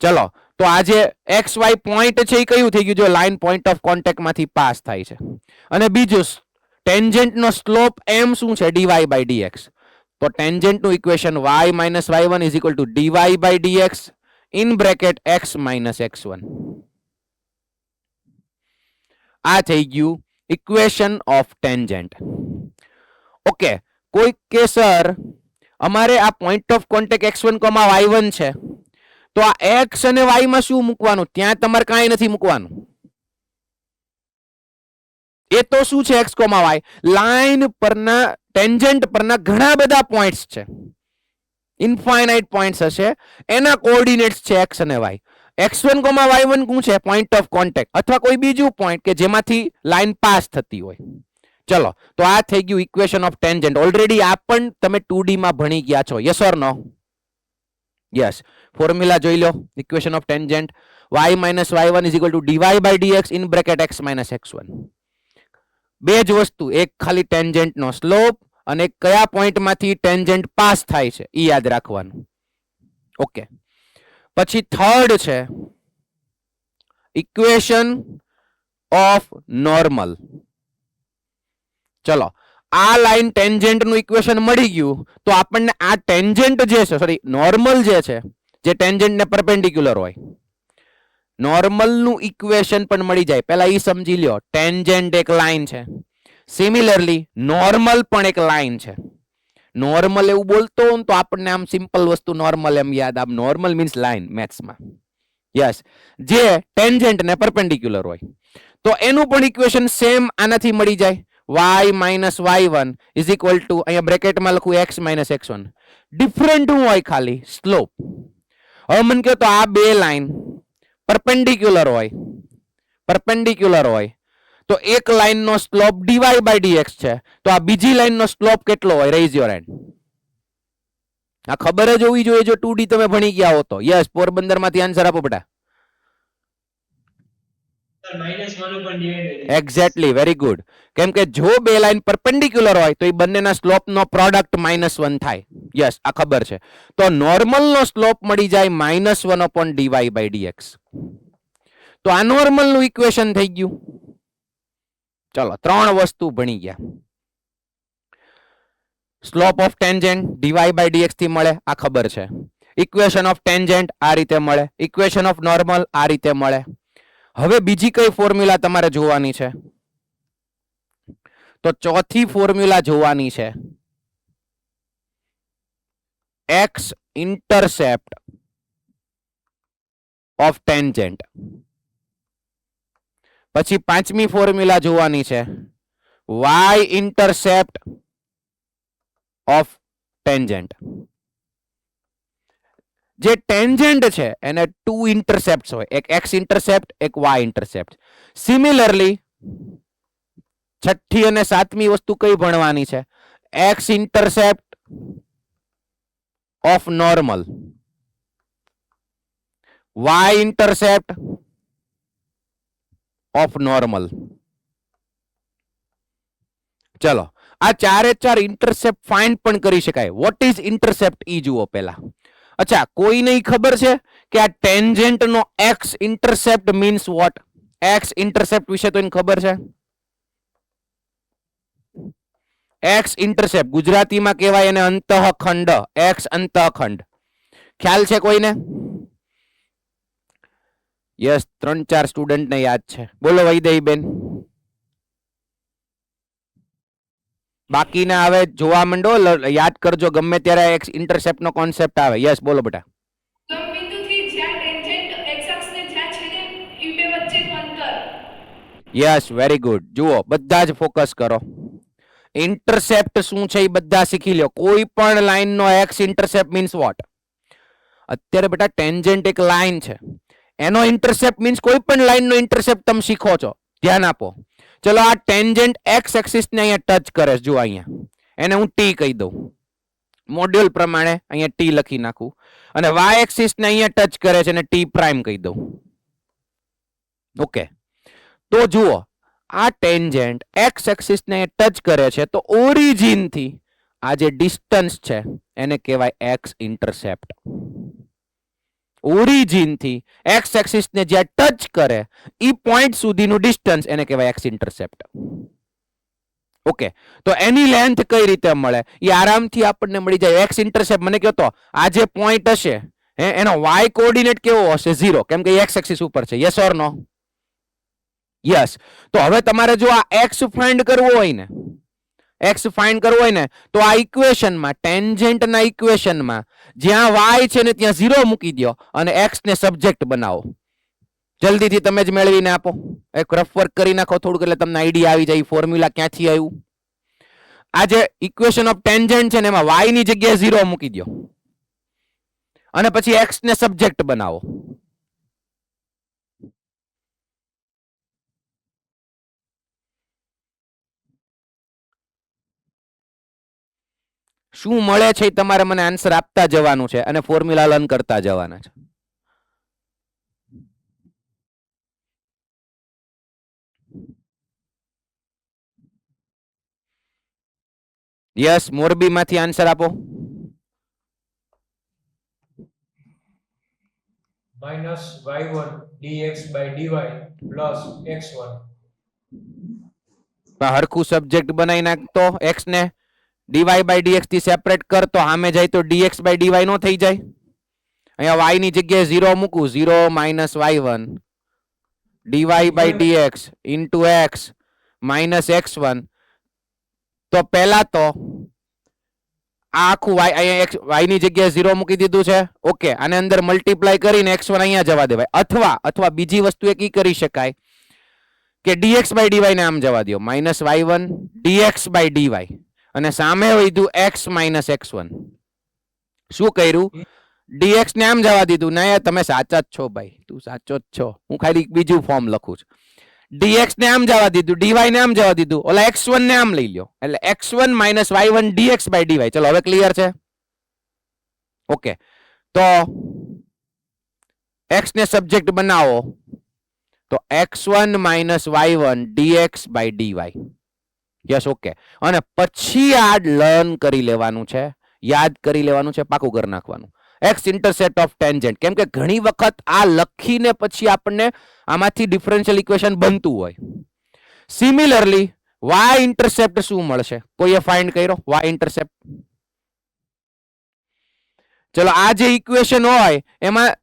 ચલો, તો આ જે xy પોઈન્ટ છે એ કયું થઈ ગયું? જો લાઈન પોઈન્ટ ઓફ કોન્ટેક્ટ માંથી પાસ થાય છે. અને બીજું ટેન્જન્ટ નો સ્લોપ m શું છે? dy by dx. તો ટેન્જન્ટ નું equation y minus y1 is equal to dy by dx in bracket x minus x1. આ થઈ ગયું ઇક્વેશન ઓફ ટેન્જન્ટ. ઓકે, કોઈ કે સર અમારે આ point of contact x1, y1 છે, તો આ x અને y માં શું મૂકવાનું? ત્યાં તમારે કાંઈ નથી મૂકવાનું. એ તો શું છે? x, y લાઈન પરના, ટેન્જન્ટ પરના ઘણા બધા પોઈન્ટ્સ છે, ઇન્ફાઇનાઇટ પોઈન્ટ્સ હશે, એના કોઓર્ડિનેટ્સ છે x અને y. x1, y1 શું છે? પોઈન્ટ ઓફ કોન્ટેક્ટ અથવા કોઈ બીજું પોઈન્ટ કે જેમાંથી લાઈન પાસ થતી હોય. ચલો, તો આ થઈ ગયું ઇક્વેશન ઓફ ટેન્જન્ટ. ઓલરેડી આ પણ તમે 2D માં ભણી ગયા છો, yes or no? Yes. Formula જોઈ લો, equation of tangent y minus y1 is equal to dy by dx in bracket x minus x1. બે જ વસ્તુ, એક ખાલી ટેન્જન્ટ નો સ્લોપ અને કયા પોઈન્ટ માંથી ટેન્જન્ટ પાસ થાય છે એ યાદ રાખવાનું. ઓકે. પછી થર્ડ છે ઇક્વેશન ઓફ નોર્મલ. ચલો, આ લાઈન ટેન્જન્ટ નું ઇક્વેશન મળી ગયું તો આપણને આ ટેન્જન્ટ જે છે, સોરી નોર્મલ જે છે, જે ટેન્જન્ટ ને પરપેન્ડિક્યુલર હોય, નોર્મલ નું ઇક્વેશન પણ મળી જાય. પહેલા એ સમજી લ્યો, ટેન્જન્ટ એક લાઈન છે, સિમિલરલી નોર્મલ પણ એક લાઈન છે. નોર્મલ એવું બોલતો હોય તો આપણને આમ સિમ્પલ વસ્તુ નોર્મલ એમ યાદ, આમ નોર્મલ મીન્સ લાઈન મેથ્સમાં, યસ, જે ટેન્જન્ટ ને પરપેન્ડિક્યુલર હોય. તો એનું પણ ઇક્વેશન સેમ આનાથી મળી જાય, y minus y1 is equal to, અહીંયા બ્રેકેટમાં લખું x minus x1. ડિફરન્ટ હું હોય ખાલી સ્લોપ. હવે મને કહો તો આ બે લાઈન પરપેન્ડિક્યુલર હોય, પરપેન્ડિક્યુલર હોય તો એક લાઈન નો સ્લોપ dy by dx છે, તો આ બીજી લાઈન નો સ્લોપ કેટલો હોય? Raise your hand. આ ખબર જ હોવી જોઈએ જો 2D તમે ભણી ગયા હો તો. યસ, પોરબંદર માંથી આન્સર આપો બેટા. Exactly, very good. કેમ કે જો બે લાઈન પરપેન્ડિક્યુલર હોય તો એ બંનેના સ્લોપ નો પ્રોડક્ટ -1 થાય. યસ, આ ખબર છે. તો નોર્મલ નો સ્લોપ મળી જાય -1/dy/dx. તો આ નોર્મલ નું ઇક્વેશન થઈ ગયું. ચલો, 3 વસ્તુ ભણી ગયા. સ્લોપ ઓફ ટેન્જેન્ટ dy/dx થી મળે, આ ખબર છે. ઇક્વેશન ઓફ ટેન્જેન્ટ આ રીતે મળે, ઇક્વેશન ઓફ નોર્મલ આ રીતે મળે. હવે બીજી કઈ ફોર્મ્યુલા તમારે જોવાની છે? તો ચોથી ફોર્મ્યુલા જોવાની છે x ઇન્ટરસેપ્ટ ઓફ ટેન્જેન્ટ. પછી પાંચમી ફોર્મ્યુલા જોવાની છે y ઇન્ટરસેપ્ટ ઓફ ટેન્જેન્ટ. જે ટેન્જેન્ટ છે એને 2 ઇન્ટરસેપ્ટ્સ હોય, એક x ઇન્ટરસેપ્ટ, એક y ઇન્ટરસેપ્ટ. સિમિલરલી છઠ્ઠી અને સાતમી વસ્તુ કઈ ભણવાની છે? x intercept of normal, y intercept of normal. ચલો, આ ચારે ચાર ઇન્ટરસેપ્ટ ફાઇન્ડ પણ કરી શકાય. વોટ ઇઝ ઇન્ટરસેપ્ટ ઈ જુઓ પહેલા. અચ્છા, કોઈને ખબર છે કે આ ટેન્જેન્ટ નો x intercept means what? x intercept વિશે તો એને ખબર છે. x ઇન્ટરસેપ્ટ ગુજરાતીમાં કહેવાય એને અંતઃખંડ. x અંતઃખંડ ખ્યાલ છે કોઈને? યસ, 3-4 સ્ટુડન્ટ ને યાદ છે. બોલો વૈદેહી બેન. બાકીના હવે જોવા માંડો, યાદ કરજો ગમે ત્યારે x ઇન્ટરસેપ્ટ નો કોન્સેપ્ટ આવે. યસ, બોલો બેટા. Yes, very good. જુઓ, બધા જ ફોકસ કરો. ઇન્ટરસેપ્ટ શું છે એ બધા શીખી લો. કોઈ પણ લાઈન નો x ઇન્ટરસેપ્ટ મીન્સ વોટ? અત્યારે બેટા ટેન્જેન્ટ એક લાઈન છે, એનો ઇન્ટરસેપ્ટ મીન્સ કોઈ પણ લાઈન નો ઇન્ટરસેપ્ટ તમે શીખો છો. ધ્યાન આપો. ચલો, આ ટેન્જેન્ટ x એક્સિસ ને અહીંયા ટચ કરે છે. જો અહીંયા એને હું t કહી દઉં. મોડ્યુલ પ્રમાણે અહીંયા t લખી નાખું. અને y એક્સિસ ને અહીંયા ટચ કરે છે અને t પ્રાઇમ કહી દઉં. ઓકે, તો જુઓ, આ ટેન્જેન્ટ x એક્સિસ ને ટચ કરે છે તો ઓરિજિન થી આ જે ડિસ્ટન્સ છે એને કહેવાય x ઇન્ટરસેપ્ટ. ઓરિજિન થી x એક્સિસ ને જ્યાં ટચ કરે ઈ પોઈન્ટ સુધીનું ડિસ્ટન્સ એને કહેવાય x ઇન્ટરસેપ્ટ. ઓકે, તો એની લેન્થ કઈ રીતે મળે એ આરામથી આપણને મળી જાય. x ઇન્ટરસેપ્ટ મને કહો તો આ જે પોઈન્ટ હશે એનો y કોઓર્ડિનેટ કેવો હશે? 0, કેમ કે x એક્સિસ ઉપર છે. Yes or no? યસ. તો હવે તમારે જો આ x ફાઇન્ડ કરવો હોય ને, x ફાઇન્ડ કરવો હોય ને તો આ ઇક્વેશનમાં, ટેન્જેન્ટના ઇક્વેશનમાં જ્યાં y છે ને ત્યાં 0 મૂકી દો અને x ને સબ્જેક્ટ બનાવો. જલ્દીથી તમે જ મેળવીને આપો. એક રફ વર્ક કરી નાખો થોડુંક, એટલે તમને આઈડિયા આવી જાય ફોર્મ્યુલા ક્યાંથી આવ્યું. આ જે ઇક્વેશન ઓફ ટેન્જેન્ટ છે ને એમાં y ની જગ્યાએ 0 મૂકી દો અને પછી x ને સબ્જેક્ટ બનાવો. શું મળે છે તમારે મને આન્સર આપતા જવાનું છે અને ફોર્મ્યુલા લર્ન કરતા જવાના છે. યસ, મોરબી માંથી આન્સર આપો. -y1 dx/dy plus x1. હરખું સબ્જેક્ટ બનાવી નાખતો. x ને dy/dx થી સેપરેટ કરતો સામે જાય તો dx/dy નો થઈ જાય. અહીંયા y ની જગ્યાએ 0 મૂકું. 0 - y1 dy/dx into x minus x1. તો પહેલા તો આ આખું y અહીંયા y ની જગ્યાએ 0 મૂકી દીધું છે. ઓકે, આને અંદર મલ્ટીપ્લાય કરીને x1 અહીંયા જવા દેવાય. અથવા બીજી વસ્તુ એક ઈ કરી શકાય કે dx/dy ને આમ જવા દો. -y1 dx/dy અને સામે વધ્યું x - x1. શું કર્યું? dx ને આમ જવા દીધું. ના, તમે સાચા જ છો ભાઈ, તું સાચો જ છો. હું ખાલી બીજું ફોર્મ લખું છું. dx ને આમ જવા દીધું, dy ને આમ જવા દીધું, ઓલા x1 ને આમ લઈ લ્યો. એટલે x1 - y1 dx/dy. ચલો, હવે ક્લિયર છે? ઓકે, તો x ને સબ્જેક્ટ બનાવો તો x1 minus y1 dx by dy. Yes, okay. અને પછી આ લર્ન કરી લેવાનું છે, યાદ કરી લેવાનું છે, પાકું કરી નાખવાનું. x ઇન્ટરસેપ્ટ ઓફ ટેન્જન્ટ, કેમ કે ઘણી વખત આ લખીને પછી આપણને આમાંથી ડિફરન્શિયલ ઇક્વેશન બનતું હોય. સિમિલરલી y ઇન્ટરસેપ્ટ શું મળશે? કોઈએ ફાઇન્ડ કર્યો y ઇન્ટરસેપ્ટ? ચલો, આ જે ઇક્વેશન હોય એમાં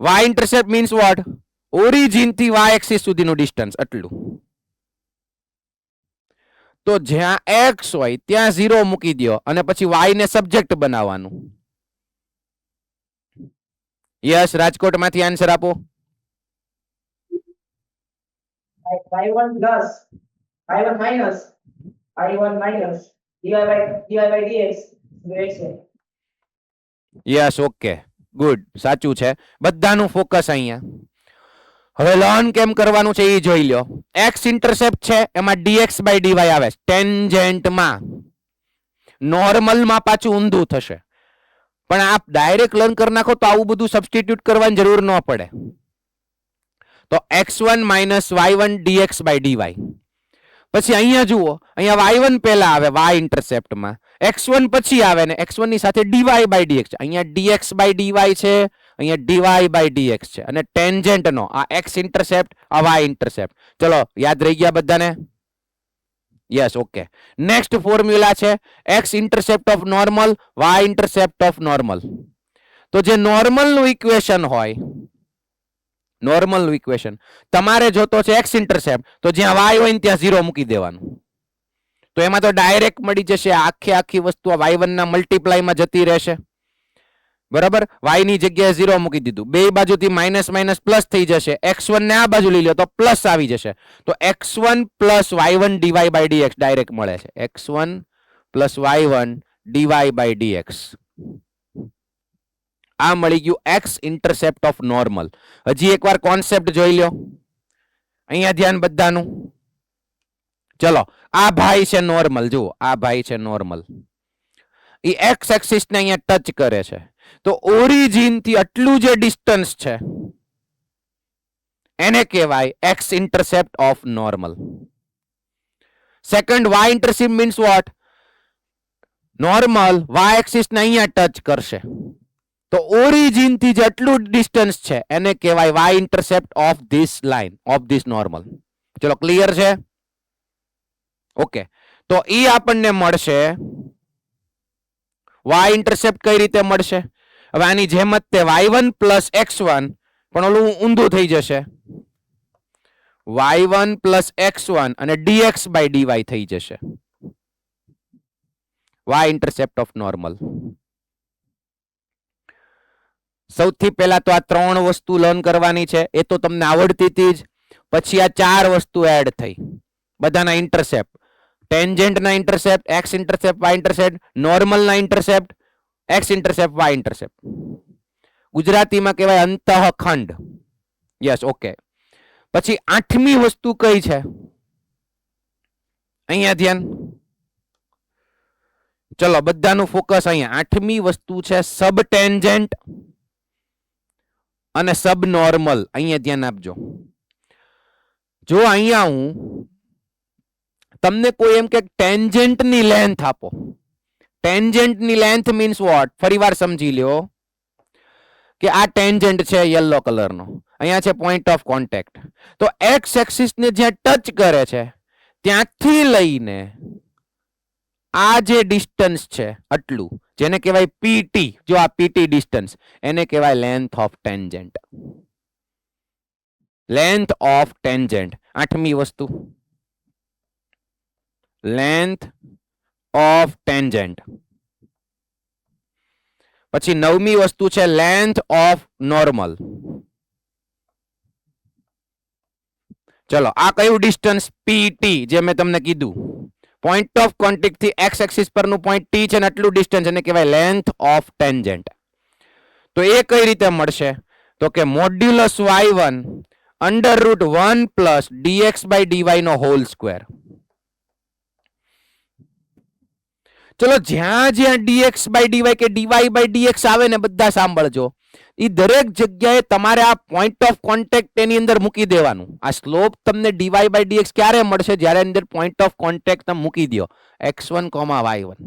y intercept means vote? Origin થી y એક્સિસ સુધીનું ડિસ્ટન્સ, આટલું. તો જ્યાં x હોય ત્યાં 0 મૂકી દો અને પછી y ને સબ્જેક્ટ બનાવવાનું. યસ, રાજકોટ માંથી આન્સર આપો. y1 plus y1 minus y1 minus dy by dx dx છે. યસ, ઓકે, ગુડ, સાચું છે. બધાનું ફોકસ અહીંયા. હવે લર્ન કેમ કરવાનું છે એ જોઈ લો. x ઇન્ટરસેપ્ટ છે એમાં dx બાય dy આવે છે. ટેન્જેન્ટમાં નોર્મલમાં પાછું ઊંધું થશે. પણ આપ ડાયરેક્ટ લર્ન કરી નાખો તો આવું બધું સબસ્ટિટ્યુટ કરવાની જરૂર ન પડે. તો x1 minus y1 dx by dy. પછી અહીંયા જુઓ, અહીંયા y1 પહેલા આવે y ઇન્ટરસેપ્ટમાં, x1 પછી આવે ને x1 ની સાથે dy બાય dx છે. અહીંયા dx બાય dy છે, અહીંયા dy બાય dx છે. અને ટેન્જેન્ટ નો આ x ઇન્ટરસેપ્ટ, આ y ઇન્ટરસેપ્ટ. ચલો, યાદ રહી ગયા બધાને? Yes, okay. નેક્સ્ટ ફોર્મ્યુલા છે x intercept of normal, y intercept of normal. તો જે નોર્મલ નું ઇક્વેશન હોય, નોર્મલ નું ઇક્વેશન તમારે જોતો છે x ઇન્ટરસેપ્ટ, તો જ્યાં y હોય ત્યાં 0 મૂકી દેવાનું. તો એમાં તો ડાયરેક્ટ મળી જશે. આખી વસ્તુ y1 ના મલ્ટીપ્લાયમાં જતી રહેશે. બરાબર, y ની જગ્યાએ 0 મૂકી દીધું. બે બાજુથી માઇનસ માઇનસ પ્લસ થઈ જશે. x1 ને આ બાજુ લઈ લો તો પ્લસ આવી જશે. તો x1 plus y1 dy by dx direct મળે છે. x1 plus y1 dy by dx. આ મળી ગયું x ઇન્ટરસેપ્ટ ઓફ નોર્મલ. હજી એકવાર કોન્સેપ્ટ જોઈ લો. અહીંયા ધ્યાન બધાનું. ચલો, આ ભાઈ છે નોર્મલ. જુઓ, આ ભાઈ છે નોર્મલ. એ x એક્સિસ ને અહીંયા ટચ કરે છે. તો ઓરિજિન થી આટલું જે ડિસ્ટન્સ છે એને કહેવાય x intercept of normal. Second, y intercept means vote? Normal y axis ને અહીંયા ટચ કરશે. તો ઓરિજિન થી જેટલું ડિસ્ટન્સ છે એને કહેવાય y intercept of this line, of this normal. ચલો, ક્લિયર છે? ઓકે, તો ઈ આપણને મળશે. y ઇન્ટરસેપ્ટ કઈ રીતે મળશે? હવે આની જેમ જ તે y1 પ્લસ x1, પણ ઓલું ઊંધું થઈ જશે. y1 પ્લસ x1 અને dx બાય dy થઈ જશે. y intercept of normal. સૌથી પહેલા તો આ 3 વસ્તુ લર્ન કરવાની છે. એ તો તમને આવડતી હતી જ. પછી આ 4 વસ્તુ એડ થઈ. બધાના ઇન્ટરસેપ્ટ, ટેન્જેન્ટ ના intercept, x intercept, y intercept, normal ના intercept, x intercept, y intercept. ગુજરાતીમાં કહેવાય અંતઃખંડ. Yes, okay. પછી 8મી વસ્તુ કઈ છે? અહીંયા ધ્યાન. ચલો, બધાનું ફોકસ અહીંયા. 8મી વસ્તુ છે સબ ટેન્જેન્ટ અને સબ નોર્મલ. અહીંયા ધ્યાન આપજો. જો અહીંયા હું તમને કોઈ એમ કે ટેન્જેન્ટ ની લેન્થ આપો. ટેન્જેન્ટ ની લેન્થ મીન્સ વોટ? ફરીવાર સમજી લ્યો કે આ ટેન્જેન્ટ છે યલો કલરનો. અહીંયા છે પોઈન્ટ ઓફ કોન્ટેક્ટ. તો x એક્સિસ ને જ્યાં ટચ કરે છે ત્યાંથી લઈને આ જે ડિસ્ટન્સ છે આટલું, જેને કહેવાય PT. જો આ PT ડિસ્ટન્સ, એને કહેવાય length of tangent. Length of tangent 8મી વસ્તુ, લેન્થ ઓફ ટેન્જેન્ટ. પછી 9મી વસ્તુ છે લેન્થ ઓફ નોર્મલ. ચલો, આ કયું ડિસ્ટન્સ? PT, જે મેં તમને કીધું. પોઈન્ટ ઓફ કોન્ટેક્ટ થી x એક્સિસ પરનું પોઈન્ટ T છે ને આટલું ડિસ્ટન્સ, એને કહેવાય લેન્થ ઓફ ટેન્જેન્ટ. તો એ કઈ રીતે મળશે? તો કે modulus y1 √1 plus dx by dy નો હોલ સ્ક્વેર. ચલો જ્યાં જ્યાં dx by dy કે dy by dx આવે ને બધા સાંભળજો, એ દરેક જગ્યાએ તમારે આ પોઈન્ટ ઓફ કોન્ટેક્ટ એની અંદર મૂકી દેવાનું. આ સ્લોપ તમને dy by dx ક્યારે મળશે? જ્યારે અંદર પોઈન્ટ ઓફ કોન્ટેક્ટ તમે મૂકી દો x1, y1.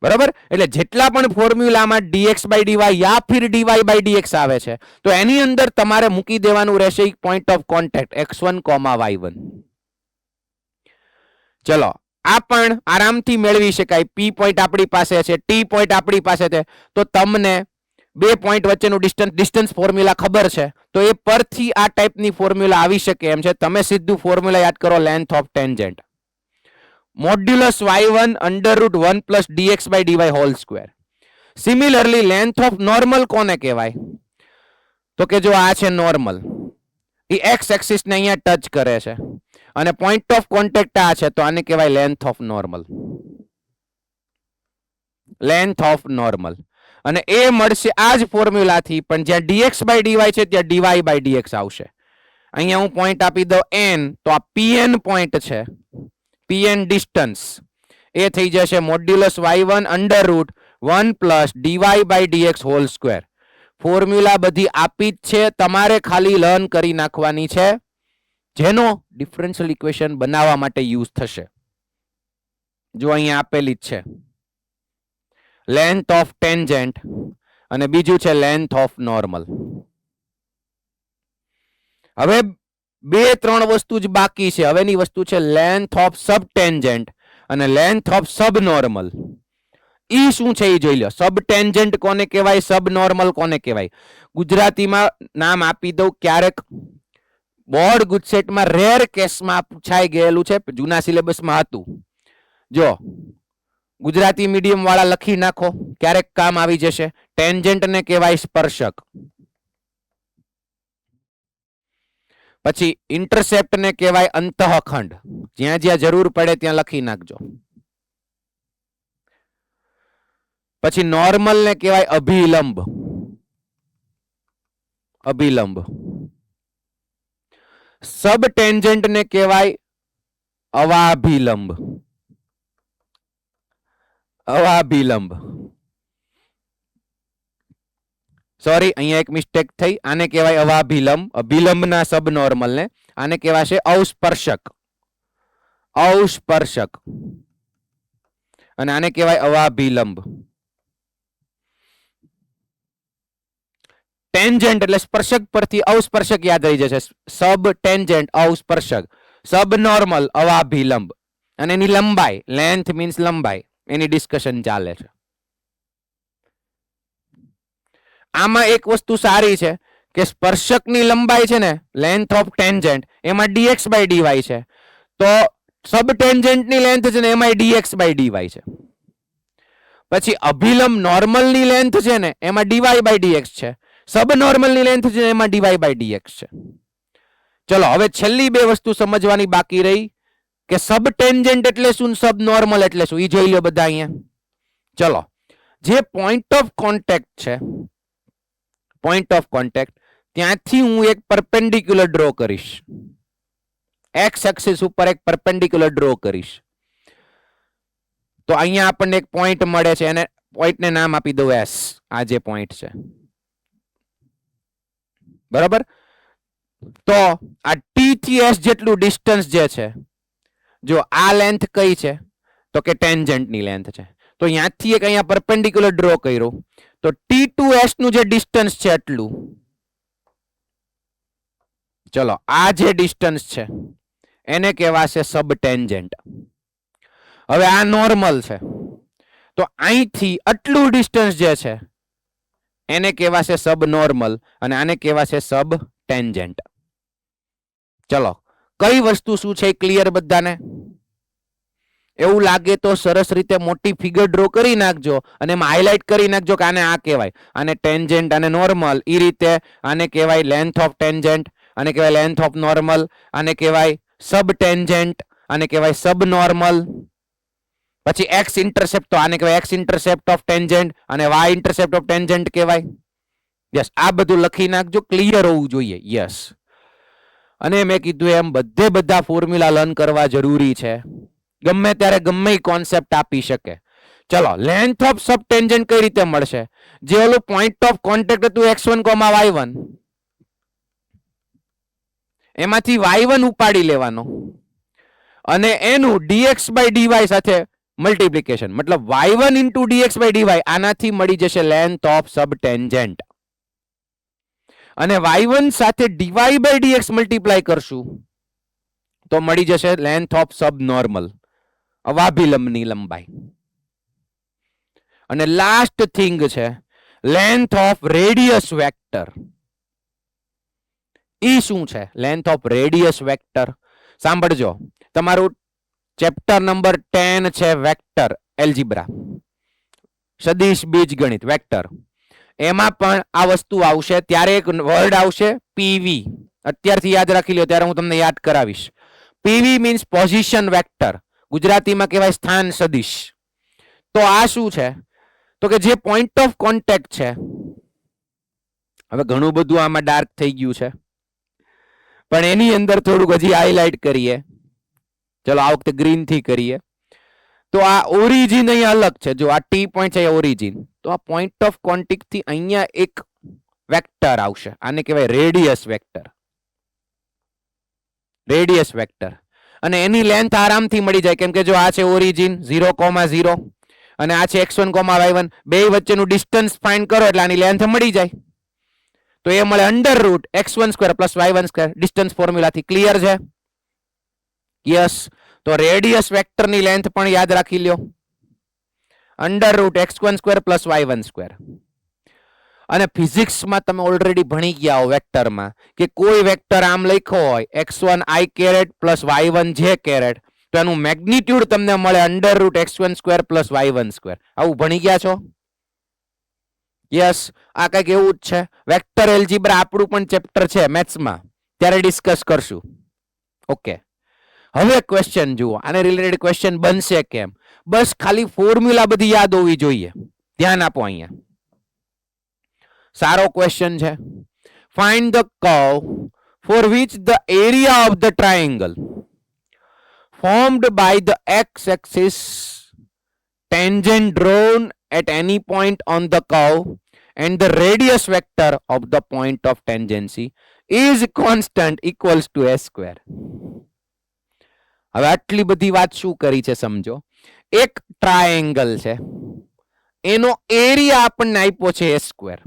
બરાબર? એટલે જેટલા પણ ફોર્મ્યુલામાં dx by dy yeah Phir dy by dx આવે છે તો એની અંદર તમારે મૂકી દેવાનું રહેશે point of contact x1, y1. ચલો આ પણ આરામથી મેળવી શકાય. p પોઈન્ટ આપણી પાસે છે, t પોઈન્ટ આપણી પાસે છે, તો તમને બે પોઈન્ટ વચ્ચેનું ડિસ્ટન્સ ફોર્મ્યુલા ખબર છે તો એ પરથી આ ટાઈપની ફોર્મ્યુલા આવી શકે એમ છે. તમે સીધું ફોર્મ્યુલા યાદ કરો, length of tangent modulus y1 √1 plus dx by dy whole square. Similarly length of normal કોને કહેવાય? તો કે જો આ છે નોર્મલ, એ x એક્સિસ ને અહીંયા ટચ કરે છે અને પોઈન્ટ ઓફ કોન્ટેક્ટ આ છે તો આને કહેવાય length of normal. Length of normal. અને એ મળશે આ જ ફોર્મ્યુલાથી, પણ જ્યાં dx by dy છે ત્યાં dy by dx આવશે. અહીંયા હું પોઈન્ટ આપી દઉં n, તો આ pn પોઈન્ટ છે, pn ડિસ્ટન્સ, એ થઈ જશે modulus y1 √1 plus dy by dx whole square. Formula બધી આપી જ છે, તમારે ખાલી લર્ન કરી નાખવાની છે, જેનો ડિફરન્શિયલ ઇક્વેશન બનાવવા માટે યુઝ થશે. જો અહીંયા આપેલી જ છે લેન્થ ઓફ ટેન્જન્ટ અને બીજું છે લેન્થ ઓફ નોર્મલ. હવે 2-3 વસ્તુ જ બાકી છે. હવેની વસ્તુ છે લેન્થ ઓફ સબ ટેન્જન્ટ અને લેન્થ ઓફ સબ નોર્મલ. ઈ શું છે એ જોઈ લો. સબ ટેન્જન્ટ કોને કહેવાય, સબ નોર્મલ કોને કહેવાય? ગુજરાતીમાં નામ આપી દઉં. ક્યારેક બોર્ડ ગુજસેટમાં રેર કેસમાં પૂછાઈ ગયેલું છે, જૂના સિલેબસમાં હતું. જો ગુજરાતી મીડિયમ વાળા લખી નાખો, ક્યારેક કામ આવી જશે. ટેન્જન્ટ ને કહેવાય સ્પર્શક. પછી ઇન્ટરસેપ્ટ ને કહેવાય અંતઃખંડ. જ્યાં જ્યાં જરૂર પડે ત્યાં લખી નાખજો. પછી નોર્મલ ને કહેવાય અભિલંબ. અભિલંબ. સબ ટેન્જન્ટ ને કહેવાય અવાભિલંબ. અવાભિલંબ. સોરી, અહીંયા એક મિસ્ટેક થઈ. આને કહેવાય અવાભિલંબ. અભિલંબના સબ નોર્મલ ને આને કહેવાશે અવસ્પર્શક. અવસ્પર્શક. અને આને કહેવાય અવાભિલંબ. ટેન્જન્ટ એટલે સ્પર્શક પરથી અવસ્પર્શક યાદ રહી જશે. સબ ટેન્જન્ટ અવસ્પર્શક, સબ નોર્મલ અવાભિલંબ. અને એની લંબાઈ, લેન્થ મીન્સ લંબાઈ, એની ડિસ્કશન ચાલે છે. આમાં એક વસ્તુ સારી છે કે સ્પર્શકની લંબાઈ છે ને, લેન્થ ઓફ ટેન્જન્ટ, એમાં dx by dy છે, તો સબ ટેન્જન્ટની લેન્થ છે ને એમાં dx by dy છે. પછી અભિલંબ નોર્મલની લેન્થ છે ને એમાં dy by dx છે, સબ નોર્મલની લેન્થ છે એમાં dy by dx છે. ચલો હવે છેલ્લી બે વસ્તુ સમજવાની બાકી રહી કે સબ ટેન્જન્ટ એટલે શું, સબ નોર્મલ એટલે શું, એ જોઈ લો બધા અહીંયા. ચલો, જે પોઈન્ટ ઓફ કોન્ટેક્ટ છે, પોઈન્ટ ઓફ કોન્ટેક્ટ, ત્યાંથી હું એક પરપેન્ડિક્યુલર ડ્રો કરીશ. એક્સ એક્સિસ ઉપર એક પરપેન્ડિક્યુલર ડ્રો કરીશ. તો અહીંયા આપણને એક પોઈન્ટ મળે છે, એને પોઈન્ટને નામ આપી દઉં એસ. આ જે પોઈન્ટ છે, બરાબર. તો આ ટી થી એસ જેટલું ડિસ્ટન્સ જે છે, જો આ લેન્થ કઈ છે તો કે ટેન્જન્ટની લેન્થ છે. તો ત્યાંથી એક અહીંયા પરપેન્ડિક્યુલર ડ્રો કર્યો, તો ટી ટુ એસ નું જે ડિસ્ટન્સ છે એટલું. ચલો, આ જે ડિસ્ટન્સ છે એને કહેવાશે સબ ટેન્જન્ટ. હવે આ નોર્મલ છે, તો અહીંથી આટલું ડિસ્ટન્સ જે છે એને કહેવાશે સબ નોર્મલ અને આને કહેવાશે સબ ટેન્જન્ટ. ચલો, કઈ વસ્તુ શું છે ક્લિયર બધાને? એવું લાગે તો સરસ રીતે મોટી ફિગર ડ્રો કરી નાખજો અને એમાં હાઇલાઇટ કરી નાખજો કે આને આ કહેવાય, આને ટેન્જન્ટ અને નોર્મલ. એ રીતે આને કહેવાય લેન્થ ઓફ ટેન્જન્ટ, આને કહેવાય લેન્થ ઓફ નોર્મલ, આને કહેવાય સબ ટેન્જન્ટ, આને કહેવાય સબ નોર્મલ. પછી એક્સ ઇન્ટરસેપ્ટ, તો આને કહેવાય એક્સ ઇન્ટરસેપ્ટ ઓફ ટેન્જન્ટ અને વાય ઇન્ટરસેપ્ટ ઓફ ટેન્જન્ટ કહેવાય. યસ, આ બધું લખી નાખજો, ક્લિયર હોવું જોઈએ. યસ. અને મેં કીધું એમ બધા ફોર્મ્યુલા લર્ન કરવા જરૂરી છે. ગમે ત્યારે ગમે કોન્સેપ્ટ આપી શકે. ચલો લેન્થ ઓફ સબ ટેન્જન્ટ કઈ રીતે મળશે? જે ઓલું પોઈન્ટ ઓફ કોન્ટેક્ટ હતું x1, y1 એમાંથી y1 ઉપાડી લેવાનો અને એનું dx by dy સાથે મલ્ટીપ્લિકેશન, મતલબ y1 into dx by dy આનાથી મળી જશે લેન્થ ઓફ સબ ટેન્જન્ટ. અને y1 સાથે dy by dx મલ્ટીપ્લાય કરશું તો મળી જશે લેન્થ ઓફ સબ નોર્મલ, અવાભિલંબની લંબાઈ. અને લાસ્ટ થિંગ છે લેન્થ ઓફ રેડિયસ વેક્ટર. ઈ શું છે લેન્થ ઓફ રેડિયસ વેક્ટર? સાંભળજો, તમારું ચેપ્ટર નંબર 10 છે વેક્ટર એલ્જિબ્રા, સદિશ બીજગણિત વેક્ટર. એમાં પણ આ વસ્તુ આવશે. ત્યારે એક વર્ડ આવશે પીવી. અત્યારથી યાદ રાખી લો, ત્યારે હું તમને યાદ કરાવીશ. પીવી મીન્સ પોઝિશન વેક્ટર, ગુજરાતીમાં કહેવાય સ્થાન સદિશ. તો આ શું છે? તો કે જે પોઈન્ટ ઓફ કોન્ટેક્ટ છે, હવે ઘણું બધું આમાં ડાર્ક થઈ ગયું છે પણ એની અંદર થોડુંક હજી હાઇલાઇટ કરીએ. ચલો આ વખતે ગ્રીન થી કરીએ. તો આ ઓરિજિન અહીંયા અલગ છે. જો આ ટી પોઈન્ટ છે ઓરિજિન, તો આ પોઈન્ટ ઓફ કોન્ટેક્ટ થી અહીંયા એક વેક્ટર આવશે. આને કહેવાય રેડિયસ વેક્ટર. રેડિયસ વેક્ટર અને એની લેન્થ આરામથી મળી જાય, કેમ કે જો આ છે ઓરિજિન 0,0 અને આ છે x1, y1, બે વચ્ચેનું ડિસ્ટન્સ ફાઇન્ડ કરો એટલે આની લેન્થ મળી જાય. તો એ મળે under root x1² + y1². Distance ફોર્મ્યુલાથી ક્લિયર છે? યસ. તો રેડિયસ વેક્ટર ની લેન્થ પણ યાદ રાખી લ્યો, અંડર રૂટ x1² + y1². અને ફિઝિક્સમાં તમે ઓલરેડી ભણી ગયા હો વેક્ટરમાં કે કોઈ વેક્ટર આમ લખ્યો હોય x1 i caret + y1 j caret, તો એનું મેગ્નિટ્યુડ તમને મળે અંડર રૂટ x1² + y1². આવું ભણી ગયા છો? યસ. આ કંઈક એવું જ છે. વેક્ટર એલ્જિબ્રા આપણું પણ ચેપ્ટર છે મેથ્સમાં, ત્યારે ડિસ્કસ કરશું. ઓકે, હવે ક્વેશ્ચન જુઓ. આને રિલેટેડ ક્વેશ્ચન બનશે કેમ? બસ ખાલી ફોર્મ્યુલા બધી યાદ હોવી જોઈએ. ધ્યાન આપો અહીંયા. સારો ક્વેશ્ચન છે. Find the curve for which the area of the triangle formed by the x-axis tangent drawn at any point on the curve and the radius vector of the point of tangency is constant equals to s². હવે આટલી બધી વાત શું કરી છે સમજો. એક triangle છે, એનો એરિયા આપણને આપ્યો છે s².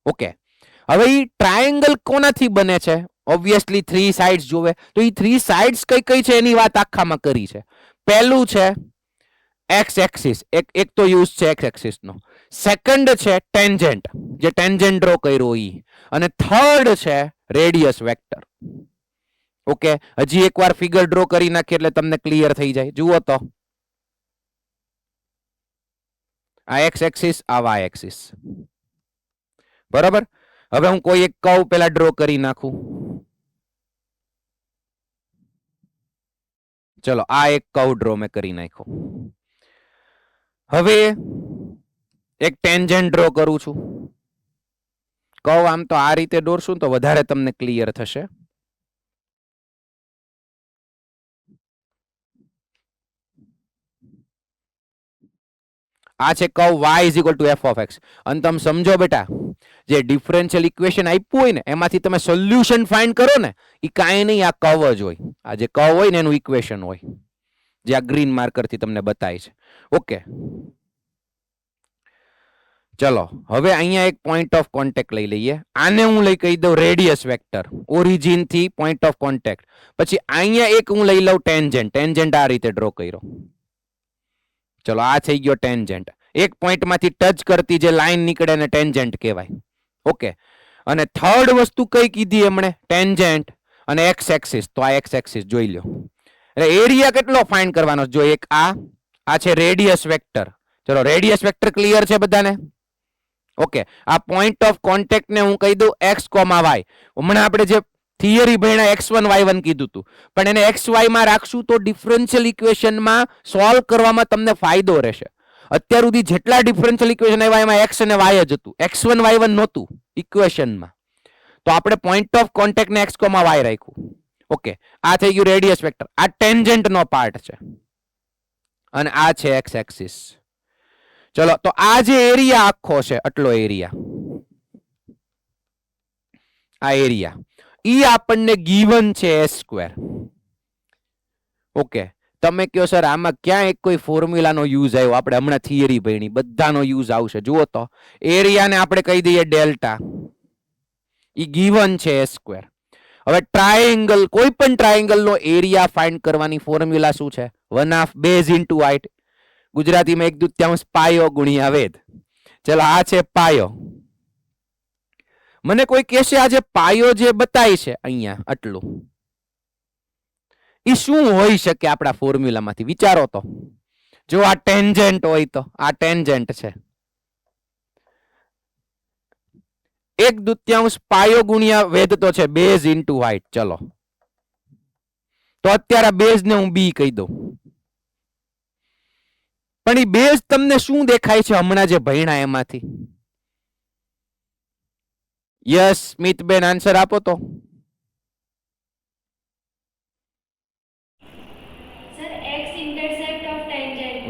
ઓકે, હવે ઈ ટ્રાયેંગલ કોનાથી બને છે? ઓબ્વિયસલી 3 સાઇડ્સ જોવે, તો ઈ 3 સાઇડ્સ કઈ કઈ છે એની વાત આખામાં કરી છે. પહેલું છે x એક્સિસ, એક તો યુઝ છે x એક્સિસ નો. સેકન્ડ છે ટેન્જન્ટ, જે ટેન્જન્ટ ડ્રો કર્યો ઈ. અને થર્ડ છે રેડિયસ વેક્ટર. ઓકે, હજી એકવાર ફિગર ડ્રો કરી નાખીએ એટલે તમને ક્લિયર થઈ જાય. જુઓ તો આ x એક્સિસ, આ y એક્સિસ. બરાબર. હવે હું કોઈ એક કર્વ પેલા ડ્રો કરી નાખું. ચલો આ એક કર્વ ડ્રો મેં કરી નાખ્યો. હવે એક ટેન્જન્ટ ડ્રો કરું છું. કર્વ આમ તો આ રીતે દોરશું તો વધારે તમને ક્લિયર થશે. આ છે કર્વ y = f(x). અને તમે સમજો બેટા, જે ડિફરન્શિયલ ઇક્વેશન આપ્યું હોય ને એમાંથી તમે સોલ્યુશન ફાઇન્ડ કરો ને, એ કાંઈ નહીં, આ કર્વ જ હોય. આ જે કર્વ હોય ને એનું ઇક્વેશન હોય, જે આ ગ્રીન માર્કર થી તમને બતાય છે. ઓકે, ચલો હવે અહીંયા એક પોઈન્ટ ઓફ કોન્ટેક્ટ લઈ લઈએ. આને હું લઈ કહી દઉં રેડિયસ વેક્ટર, ઓરિજિન થી પોઈન્ટ ઓફ કોન્ટેક્ટ. પછી અહીંયા એક હું લઈ લઉં ટેન્જન્ટ. ટેન્જન્ટ આ રીતે ડ્રો કર્યો. ચલો આ થઈ ગયો ટેન્જન્ટ. એક પોઈન્ટ માંથી ટચ કરતી જે લાઈન નીકળે ને ટેન્જન્ટ કહેવાય. ઓકે, અને થર્ડ વસ્તુ કઈ કીધી એમણે? ટેન્જન્ટ અને એક્સ એક્સિસ. તો આ એક્સ એક્સિસ જોઈ લો. એટલે એરિયા કેટલો ફાઇન્ડ કરવાનો? જો એક આ છે રેડિયસ વેક્ટર. ચલો રેડિયસ વેક્ટર ક્લિયર છે બધાને? ઓકે, આ પોઈન્ટ ઓફ કોન્ટેક્ટ ને હું કહી દઉં x, y. હમણાં આપણે જે થિયરી ભણ્યા x1 y1 કીધું હતું, પણ એને xy માં રાખશું તો ડિફરન્શિયલ ઇક્વેશનમાં સોલ્વ કરવામાં તમને ફાયદો રહેશે. અત્યાર સુધી જેટલા ડિફરન્શિયલ ઇક્વેશન આવ્યા એમાં x અને y જ હતું, x1 y1 નહોતું ઇક્વેશનમાં. તો આપણે પોઈન્ટ ઓફ કોન્ટેક્ટ ને x, y રાખ્યું. ઓકે, આ થઈ ગયું રેડિયસ વેક્ટર. આ ટેન્જન્ટ નો પાર્ટ છે અને આ છે એક્સ એક્સિસ. ચલો તો આ જે એરિયા આખો છે આટલો એરિયા, આ એરિયા ઈ આપણને ગીવન છે s સ્ક્વેર. ઓકે, તમે કયો સર આમાં ક્યાં એક કોઈ ફોર્મ્યુલાનો યુઝ આવ્યો? આપણે હમણાં થિયરી ભણી, બધાનો યુઝ આવશે. જુઓ તો એરિયાને આપણે કહી દઈએ ડેલ્ટા, ઈ ગીવન છે s સ્ક્વેર. હવે ટ્રાયેંગલ, કોઈ પણ ટ્રાયેંગલનો એરિયા ફાઇન્ડ કરવાની ફોર્મ્યુલા શું છે? 1/2 બેઝ ઇન્ટુ હાઇટ. ગુજરાતીમાં 1/2 પાયો ગુણ્યા વેધ. ચલો આ છે પાયો. મને કોઈ કહેશે આ જે પાયો જે બતાય છે અહીંયા આટલું, ઈ શું હોઈ શકે આપણા ફોર્મ્યુલામાંથી? વિચારો તો. જો આ ટેન્જન્ટ હોય તો આ ટેન્જન્ટ છે. 1/2 પાયો ગુણ્યા વેધ તો છે બેઝ ઇન્ટુ હાઇટ. ચલો તો અત્યારે બેઝ ને હું બી કહી દઉં. પણ એ બેઝ તમને શું દેખાય છે હમણાં જે ભણ્યા એમાંથી? યસ સ્મિતબેન, આન્સર આપો તો.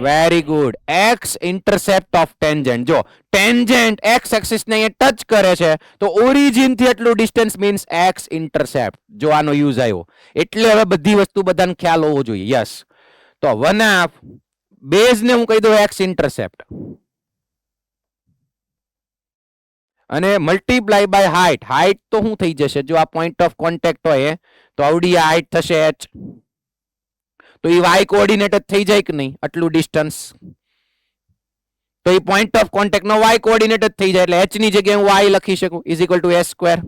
Very good, x intercept of tangent. જો ટેન્જન્ટ એક્સ એક્સિસ ને ટચ કરે છે તો ઓરિજિન થી એટલું ડિસ્ટન્સ મીન્સ એક્સ ઇન્ટરસેપ્ટ. જો આનો યુઝ આવ્યો એટલે હવે બધી વસ્તુ બધાને ખ્યાલ હોવો જોઈએ. યસ, તો 1/2 બેઝ ને હું કહી દઉં એક્સ ઇન્ટરસેપ્ટ અને મલ્ટીપ્લાય બાય હાઇટ. હાઇટ તો શું થઈ જશે? જો આ પોઈન્ટ ઓફ કોન્ટેક્ટ હોય તો આવડી આ હાઇટ થશે h. તો એ y કોઓર્ડિનેટ જ થઈ જાય કે નહીં? આટલું ડિસ્ટન્સ તો એ પોઈન્ટ ઓફ કોન્ટેક્ટ નો y કોઓર્ડિનેટ જ થઈ જાય. એટલે h ની જગ્યાએ હું y લખી શકું is equal two s square.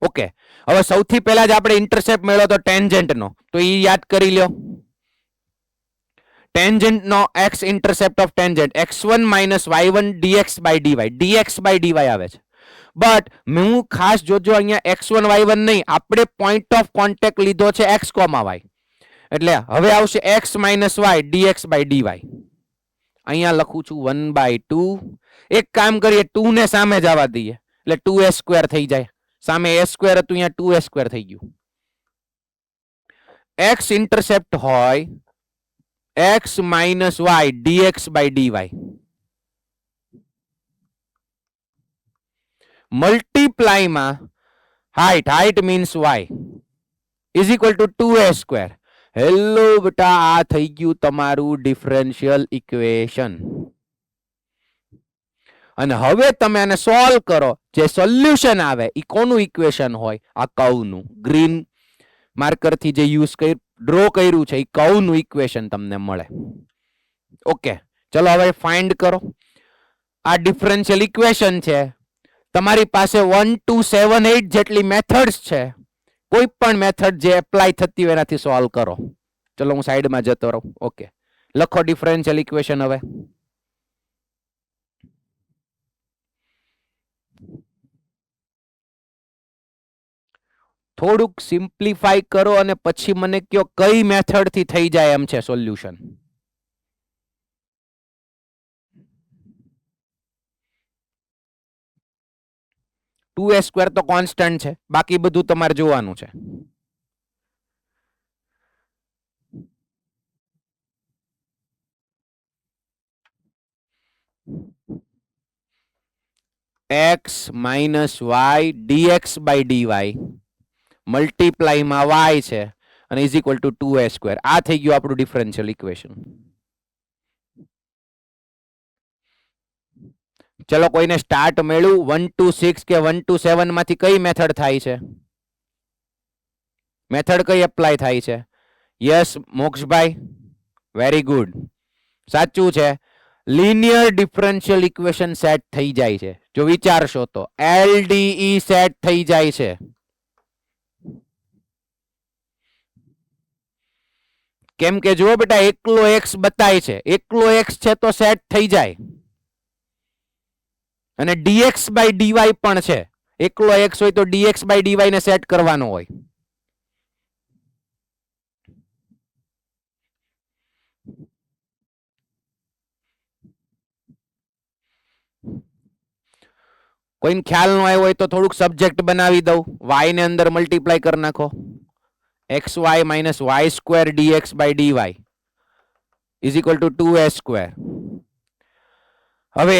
Okay, હવે સૌથી પહેલા જ આપણે ઇન્ટરસેપ્ટ મેળવ્યો તો ટેન્જન્ટ નો, તો એ યાદ કરી લ્યો. ટેન્જન્ટ નો x intercept of tangent x1 minus y1 dx by dy. dx by dy આવે છે. બટ હું ખાસ જોજો અહીંયા x1 y1 નહીં, આપણે પોઈન્ટ ઓફ કોન્ટેક્ટ લીધો છે x, y. એટલે હવે આવશે x minus y dx by dy. અહીંયા લખું છું 1/2. એક કામ કરીએ, 2 ને સામે જવા દઈએ એટલે 2s સ્ક્વેર થઈ જાય. સામે s સ્ક્વેર હતું, અહીંયા 2s સ્ક્વેર થઈ ગયું. x ઇન્ટરસેપ્ટ હોય x minus y dx by dy multiply માં height, height means y is equal to 2s square. Hello બેટા, આ થઈ ગયું તમારું ડિફરન્શિયલ ઇક્વેશન. અને હવે તમે આને સોલ્વ કરો, જે સોલ્યુશન આવે ઈ કોનું ઇક્વેશન હોય? આ કર્વનું. ગ્રીન માર્કર થી જે યુઝ કરી ડ્રો કર્યું છે એ કર્વનું ઇક્વેશન તમને મળે. ઓકે, ચલો હવે ફાઇન્ડ કરો. આ ડિફરન્શિયલ ઇક્વેશન છે. તમારી પાસે 1 to 7 8 જેટલી મેથડ્સ છે. કોઈ પણ મેથડ જે એપ્લાય થતી હોય એનાથી સોલ્વ કરો. ચલો હું સાઈડમાં જતો રહું. ઓકે, લખો ડિફરન્શિયલ ઇક્વેશન. હવે થોડુંક સિમ્પ્લિફાઈ કરો અને પછી મને કયો કઈ મેથડ થી થઈ જાય એમ છે સોલ્યુશન. ટુ એસ સ્ક્વેર તો કોન્સ્ટન્ટ છે, બાકી બધું તમારે જોવાનું છે. x minus y dx by dy multiply માં y છે અને is equal to 2s square. આ થઈ ગયું આપણું ડિફરન્શિયલ ઇક્વેશન. ચલો કોઈને સ્ટાર્ટ મળ્યું 1 to 6 કે 1 to 7 માંથી કઈ મેથડ થાય છે? મેથડ કઈ એપ્લાય થાય છે? યસ મોક્ષભાઈ, વેરી ગુડ, સાચું છે. લિનિયર ડિફરન્શિયલ ઇક્વેશન સેટ થઈ જાય છે. જો વિચારશો તો LDE સેટ થઈ જાય છે. કેમ કે જો બેટા એકલો x બતાય છે, એકલો x છે તો સેટ થઈ જાય. અને dx બાય dy પણ છે. એકલો x હોય તો dx બાય dy ને સેટ કરવાનો હોય. કોઈને ખ્યાલ ન આવ્યો હોય તો થોડુંક સબ્જેક્ટ બનાવી દઉં. y ને અંદર મલ્ટીપ્લાય કરી નાખો. xy minus y square dx by dy is equal to 2a square. હવે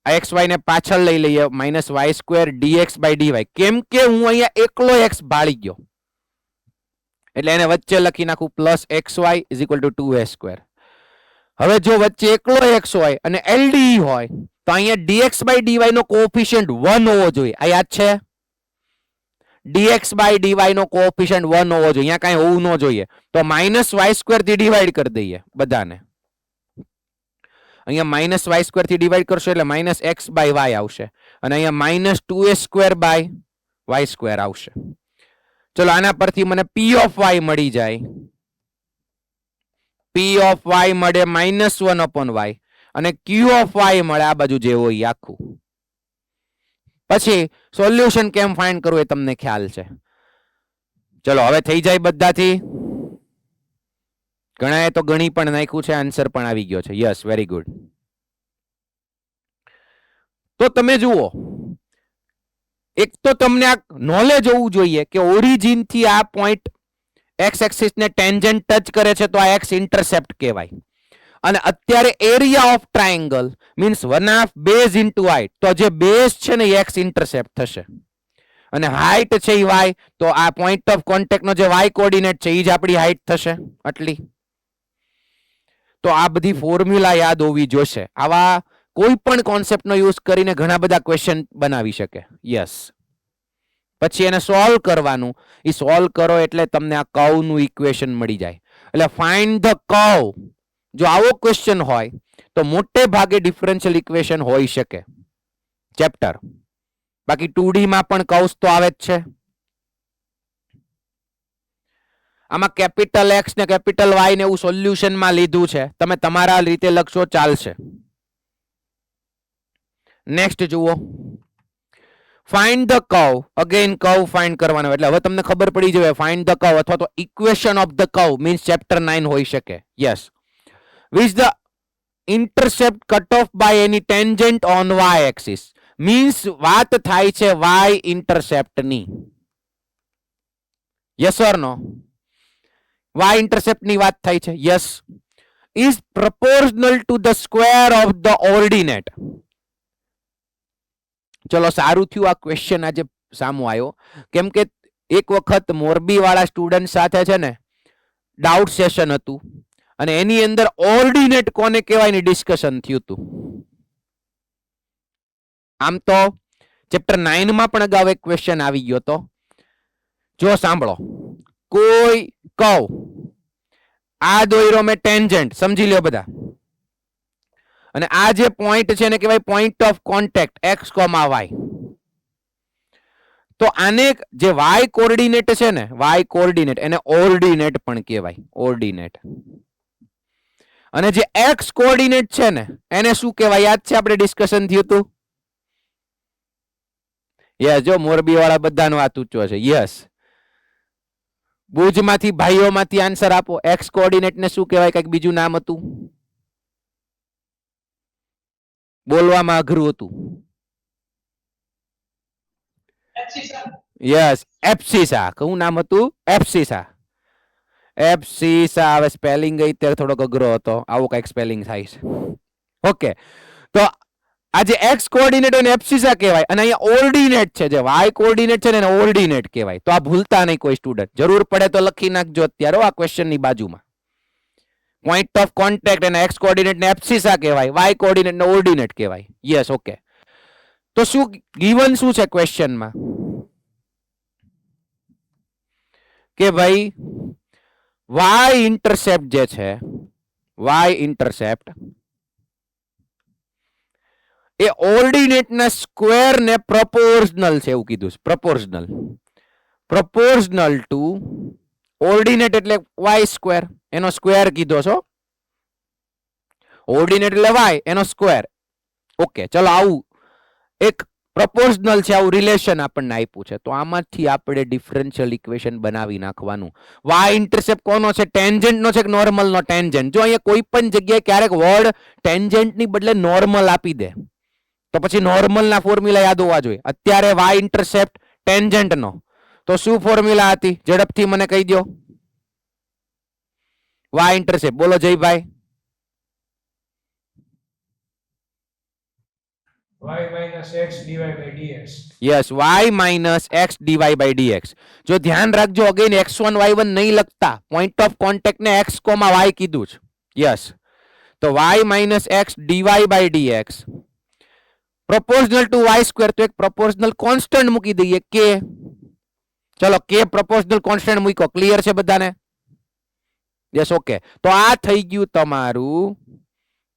આ xy ને પાછળ લઈ લઈએ minus y square dx by dy, કેમ કે હું અહીંયા એકલો x ભાળી ગયો એટલે એને વચ્ચે લખી નાખું plus xy is equal to 2a square. હવે જો વચ્ચે એકલો x હોય અને LDE હોય તો અહીંયા dx by dy નો કોએફિશિયન્ટ 1 હોવો જોઈએ. આ યાદ છે? dx by dy નો કોએફિશિયન્ટ 1 હોવો જોઈએ, અહીંયા કાંઈ હોવું ન જોઈએ. તો માઇનસ y સ્ક્વેર થી ડિવાઈડ કરી દઈએ બધાને. અહીંયા માઇનસ y સ્ક્વેર થી ડિવાઈડ કરશો એટલે માઇનસ x બાય y આવશે અને અહીંયા minus 2a square by y square આવશે. ચલો આના પરથી મને p ઓફ y મળી જાય. p ઓફ y મળે -1 upon y અને q ઓફ y મળે આ બાજુ જે હોય આખું. પછી સોલ્યુશન કેમ ફાઇન્ડ કરવું એ તમને ખ્યાલ છે. ચલો હવે થઈ જાય બધાથી. ઘણાએ તો ગણી પણ નાખ્યું છે, આન્સર પણ આવી ગયો છે. Yes, very good. તો તમે જુઓ, એક તો તમને આ નોલેજ હોવું જોઈએ કે ઓરિજિન થી આ પોઈન્ટ x એક્સિસ ને ટેન્જન્ટ ટચ કરે છે તો આ x ઇન્ટરસેપ્ટ કહેવાય. અને અત્યારે area of triangle means 1/2 base into height, તો જે બેઝ છે ને x ઇન્ટરસેપ્ટ થશે અને હાઇટ છે y, તો આ પોઈન્ટ ઓફ કોન્ટેક્ટ નો જે y કોઓર્ડિનેટ છે એ જ આપણી હાઇટ થશે આટલી. તો આ બધી ફોર્મ્યુલા યાદ હોવી જોશે. આવા કોઈ પણ કોન્સેપ્ટનો યુઝ કરીને ઘણા બધા ક્વેશ્ચન બનાવી શકે. યસ. પછી એને સોલ્વ કરવાનું. એ સોલ્વ કરો એટલે તમને આ કર્વ નું ઇક્વેશન મળી જાય. એટલે ફાઇન્ડ ધ કર્વ, જો આવો ક્વેશ્ચન હોય તો મોટે ભાગે ડિફરન્શિયલ ઇક્વેશન હોઈ શકે ચેપ્ટર. બાકી 2D માં પણ કર્વ્સ તો આવે જ છે. આમાં કેપિટલ x ને કેપિટલ y ને એવું સોલ્યુશન માં લીધું છે, તમે તમારા રીતે લખશો ચાલશે. નેક્સ્ટ જુઓ, find the curve. Again curve find કરવાનો એટલે હવે તમને ખબર પડી જાય ફાઇન્ડ ધ કર્વ અથવા તો equation of the curve means chapter 9 હોઈ શકે. Yes. Which the intercept cut off by any tangent on y axis means વાત થાય છે y ઇન્ટરસેપ્ટ ની. Yes or no? y intercept ની વાત થાય છે. Yes. Is proportional to the square of the ordinate. ચલો સારું થયું આ ક્વેશ્ચન આજે સામું આવ્યો, કેમ કે એક વખત મોરબી વાળા સ્ટુડન્ટ સાથે છે ને ડાઉટ સેશન હતું અને એની અંદર ઓર્ડિનેટ કોને કહેવાય ની ડિસ્કશન થયું હતું. આમ તો ચેપ્ટર 9 માં પણ અગાઉ એક ક્વેશ્ચન આવી ગયો તો. જો સાંભળો, કોઈ કર્વ આ દોર્યો મેં ટેન્જન્ટ, સમજી લ્યો બધા, અને આ જે પોઈન્ટ છે એને કહેવાય point of contact x, y. તો આને જે y કોઓર્ડિનેટ છે ને, y કોઓર્ડિનેટ એને ઓર્ડિનેટ પણ કહેવાય, ઓર્ડિનેટ. અને જે x કોઓર્ડિનેટ છે ને એને શું કહેવાય યાદ છે? આપણે ડિસ્કશન થયું હતું. યસ, જો મોરબી વાળા બધાનો હાથ ઊંચો છે. યસ. ભુજમાંથી ભાઈઓમાંથી આન્સર આપો. x કોઓર્ડિનેટ ને શું કહેવાય? કઈક બીજું નામ હતું, બોલવામાં અઘરું હતું. યસ, એપ્સિસા. કયું નામ હતું? એપ્સિસા. એપ્સિસા. હવે સ્પેલિંગ ગઈ ત્યારે થોડોક અઘરો હતો, આવો કઈક સ્પેલિંગ થાય છે. ઓકે, તો આ જે x કોઓર્ડિનેટ એને એપ્સિસા કહેવાય અને અહીંયા ઓર્ડિનેટ છે જે y કોઓર્ડિનેટ છે ને એને ઓર્ડિનેટ કહેવાય. તો આ ભૂલતા નહીં કોઈ સ્ટુડન્ટ. જરૂર પડે તો લખી નાખજો અત્યારે આ ક્વેશ્ચન ની બાજુમાં. પોઈન્ટ ઓફ કોન્ટેક્ટ અને x કોઓર્ડિનેટ ને એપ્સિસા કહેવાય, y કોઓર્ડિનેટ ને ઓર્ડિનેટ કહેવાય. Yes, okay. તો શું ગિવન શું છે ક્વેશ્ચનમાં કે ભાઈ y ઇન્ટરસેપ્ટ જે છે, y ઇન્ટરસેપ્ટ એ ઓર્ડિનેટ ના સ્ક્વેર ને પ્રોપોર્શનલ છે એવું કીધું છે. પ્રોપોર્શનલ, પ્રોપોર્શનલ ટુ ઓર્ડિનેટ એટલે y સ્ક્વેર, એનો સ્ક્વેર કીધો છો. ઓર્ડિનેટ એટલે y એનો સ્ક્વેર. ઓકે, ચલો આવું એક પ્રોપોર્શનલ છે, આવું રિલેશન આપણને આપ્યું છે. તો આમાંથી આપણે ડિફરન્શિયલ ઇક્વેશન બનાવી નાખવાનું. y ઇન્ટરસેપ્ટ કોનો છે? ટેન્જન્ટ નો છે કે નોર્મલ નો? ટેન્જન્ટ. જો અહીંયા કોઈ પણ જગ્યાએ ક્યારેક વર્ડ ટેન્જન્ટ ની બદલે નોર્મલ આપી દે તો પછી નોર્મલ ના ફોર્મ્યુલા યાદ હોવા જોઈએ. અત્યારે y ઇન્ટરસેપ્ટ ટેન્જન્ટ નો, તો શું ફોર્મ્યુલા હતી ઝડપથી મને કહી દો. વાય ઇન્ટરસેપ્ટ બોલો Jaybhai. y minus x dy by dx. Yes y minus X dy by dx. જો ધ્યાન રાખજો અગેન x1 y1 નહીં લખતા, પોઈન્ટ ઓફ કોન્ટેક્ટ ને x, y કીધું છે. યસ, તો y minus X dy by dx proportional to y square, તો એક પ્રોપોર્શનલ કોન્સ્ટન્ટ મૂકી દઈએ કે. ચલો કે પ્રોપોર્શનલ કોન્સ્ટન્ટ મૂક્યો, ક્લિયર છે બધાને? Yes, okay. તો આ થઈ ગયું તમારું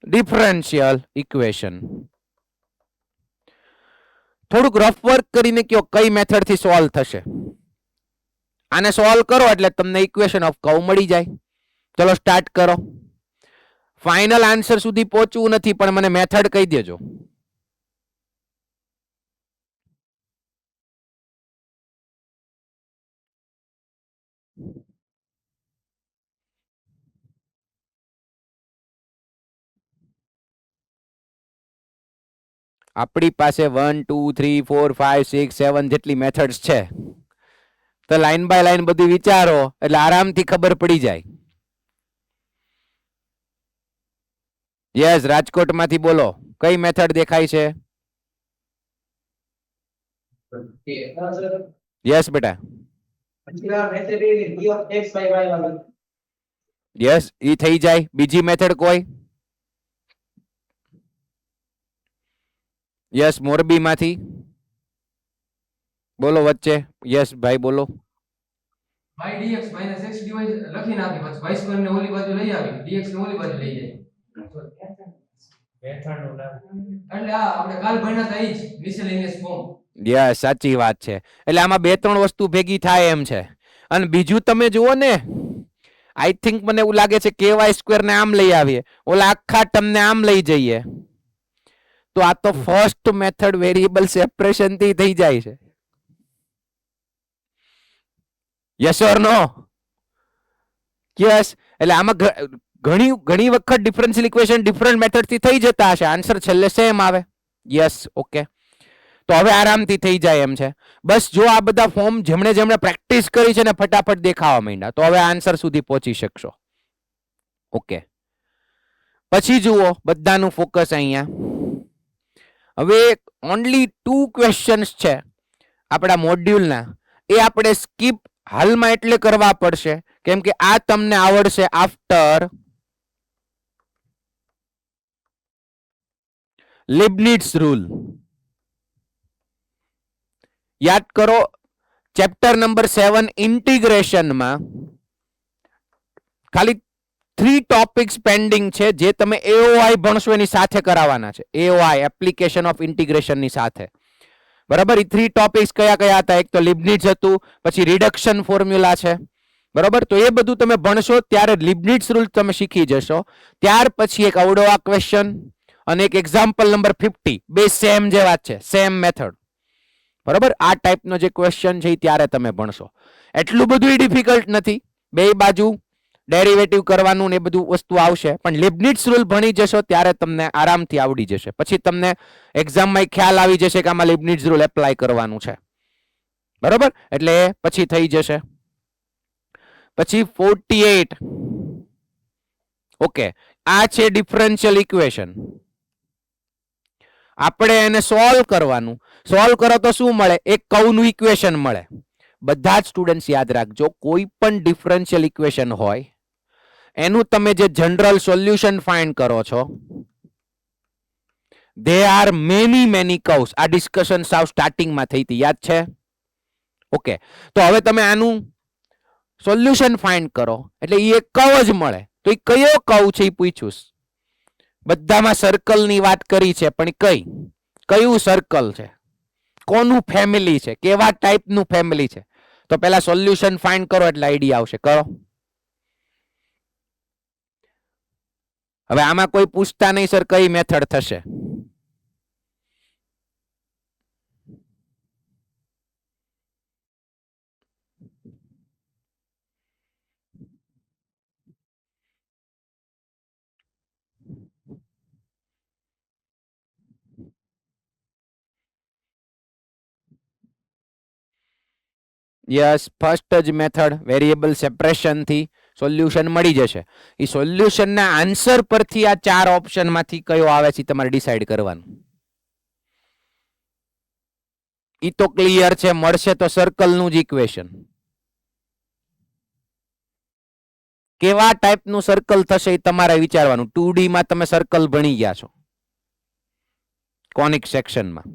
ડિફરન્શિયલ ઇક્વેશન. થોડુંક રફ વર્ક કરીને કયો કઈ મેથડ થી સોલ્વ થશે. આને સોલ્વ કરો એટલે તમને ઇક્વેશન ઓફ કર્વ મળી જાય. ચલો સ્ટાર્ટ કરો. ફાઇનલ આન્સર સુધી પહોંચવું નથી, પણ મને મેથડ કહી દેજો. આપણી પાસે 1 2 3 4 5 6 7 જેટલી મેથડ્સ છે, તો લાઈન બાય લાઈન બધું વિચારો એટલે આરામથી ખબર પડી જાય. યસ, રાજકોટમાંથી બોલો, કઈ મેથડ દેખાય છે? યસ બેટા. d of x by y વાળું. યસ, ઈ થઈ જાય. બીજી મેથડ કોઈ? યસ, મોરબી માંથી બોલો વચ્ચે. યસ ભાઈ બોલો. y dx minus x dy લખી નાખી, પછી y સ્ક્વેર ને ઓલી બાજુ લઈ આવી, dx ને ઓલી બાજુ લઈ જાય. મેથડનું નામ. એટલે આ આપણે કાલ ભણ્યા હતા ઈ જ મિસેલેનિયસ ફોર્મ. યસ, સાચી વાત છે. એટલે આમાં બે ત્રણ વસ્તુ ભેગી થાય એમ છે. અને બીજું તમે જુઓ ને, આઈ થિંક મને એવું લાગે છે કે વાય સ્ક્વેર ને આમ લઈ આવીએ, ઓલા આખા ટર્મ ને આમ લઈ જઈએ, તો આ તો ફર્સ્ટ મેથડ વેરિયેબલ સેપરેશન થી થઈ જાય છે. Yes or no? યસ. એટલે આમાં ઘણી વખત ડિફરન્શિયલ ઇક્વેશન ડિફરન્ટ મેથડ થી થઈ જતા હશે, આન્સર છેલ્લે સેમ આવે. Yes, okay. તો હવે આરામથી થઈ જાય એમ છે. બસ જો આ બધા ફોર્મ જેમણે પ્રેક્ટિસ કરી છે ને ફટાફટ દેખાવા માંડ્યા, તો હવે આન્સર સુધી પહોંચી શકશો. ઓકે, પછી જુઓ બધાનું ફોકસ અહીંયા. હવે ઓનલી 2 ક્વેશ્ચન્સ છે આપણા મોડ્યુલના, એ આપણે સ્કીપ હાલમાં એટલે કરવા પડશે કેમ કે આ તમને આવડશે આફ્ટર લીબનિટ્ઝ રૂલ. યાદ કરો, ચેપ્ટર નંબર 7 ઇન્ટિગ્રેશનમાં ખાલી 3 ટોપિક્સ પેન્ડિંગ છે જે તમે એઓઆઈ ભણશો એની સાથે કરાવવાના છે. એઓઆઈ એપ્લિકેશન ઓફ ઇન્ટિગ્રેશન ની સાથે. બરાબર, એ 3 ટોપિક્સ કયા કયા હતા? એક તો લીબનિટ્ઝ હતું, પછી રિડક્શન ફોર્મ્યુલા છે. બરાબર, તો એ બધું તમે ભણશો ત્યારે લીબનિટ્ઝ રૂલ તમે શીખી જશો. ત્યાર પછી એક અવડો આ ક્વેશ્ચન અને એક એક્ઝામ્પલ નંબર 50, બે સેમ જેવા છે, સેમ મેથડ. બરાબર, આ ટાઈપનો જે ક્વેશ્ચન છે એ ત્યારે તમે ભણશો. એટલું બધું ડિફિકલ્ટ નથી, બે બાજુ ડેરિવેટિવ કરવાનું ને એ બધું વસ્તુ આવશે, પણ લીબનિટ્ઝ રૂલ ભણી જશો ત્યારે તમને આરામથી આવડી જશે. પછી તમને એક્ઝામમાં ખ્યાલ આવી જશે કે આમાં લીબનિટ્ઝ રૂલ એપ્લાય કરવાનું છે. બરાબર, એટલે પછી થઈ જશે. પછી 48. ઓકે, આ છે ડિફરન્શિયલ ઇક્વેશન. આપણે એને સોલ્વ કરવાનું. સોલ્વ કરો તો શું મળે? એક કર્વનું ઇક્વેશન મળે. બધા જ સ્ટુડન્ટ્સ યાદ રાખજો, કોઈ પણ ડિફરન્શિયલ ઇક્વેશન હોય એનું તમે જે જનરલ સોલ્યુશન ફાઇન્ડ કરો છો, ધે આર મેની કર્વ્સ. આ ડિસ્કશન સાવ સ્ટાર્ટિંગમાં થઈ હતી, યાદ છે? ઓકે, તો હવે તમે આનું સોલ્યુશન ફાઇન્ડ કરો એટલે એ એક કર્વ જ મળે. તો એ કયો કર્વ છે એ પૂછ્યું. બધામાં સર્કલની વાત કરી છે, પણ કયું સર્કલ છે, કોનું ફેમિલી છે, કેવા ટાઈપનું ફેમિલી છે? તો પહેલા સોલ્યુશન ફાઇન્ડ કરો એટલે આઈડિયા આવશે. કરો. હવે આમાં કોઈ પૂછતા નહીં સર કઈ મેથડ થશે. યસ, ફર્સ્ટ જ મેથડ વેરિયેબલ સેપરેશન થી સોલ્યુશન મળી જશે. એ સોલ્યુશન ના આન્સર પરથી આ 4 ઓપ્શન માંથી કયો આવે છે તમારે ડિસાઈડ કરવાનું. ઈ તો ક્લિયર છે, મળશે તો સર્કલ નું જ ઇક્વેશન. કેવા ટાઈપનું સર્કલ થશે એ તમારે વિચારવાનું. 2D માં તમે સર્કલ ભણી ગયા છો કોનિક સેક્શનમાં.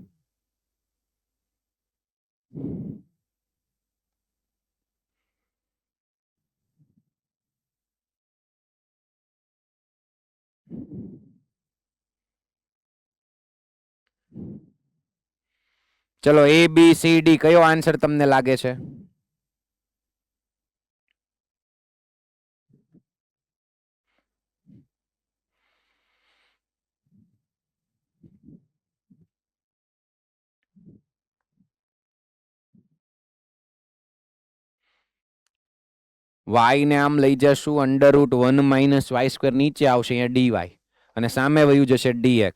ચલો A B C D કયો આન્સર તમને લાગે છે? y ને આમ લઈ જશું √1 - y² નીચે આવશે અહીંયા dy અને સામે વયું જશે dx.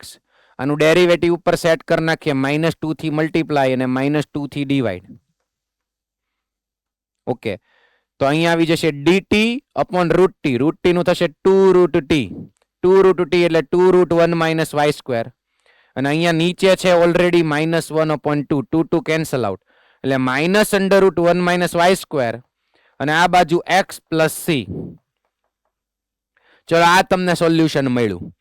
આનું ડેરિવેટિવ ઉપર સેટ કરી નાખીએ -2 થી મલ્ટીપ્લાય અને -2 થી ડિવાઈડ. ઓકે, તો અહીંયા આવી જશે dt upon √t. √t નું થશે 2√t. 2√t એટલે 2√1 - y². અને અહીંયા નીચે છે ઓલરેડી -1/2. 2 કેન્સલ આઉટ એટલે -√1 - y². અને આ બાજુ x + c. ચલો આ તમને સોલ્યુશન મળ્યું.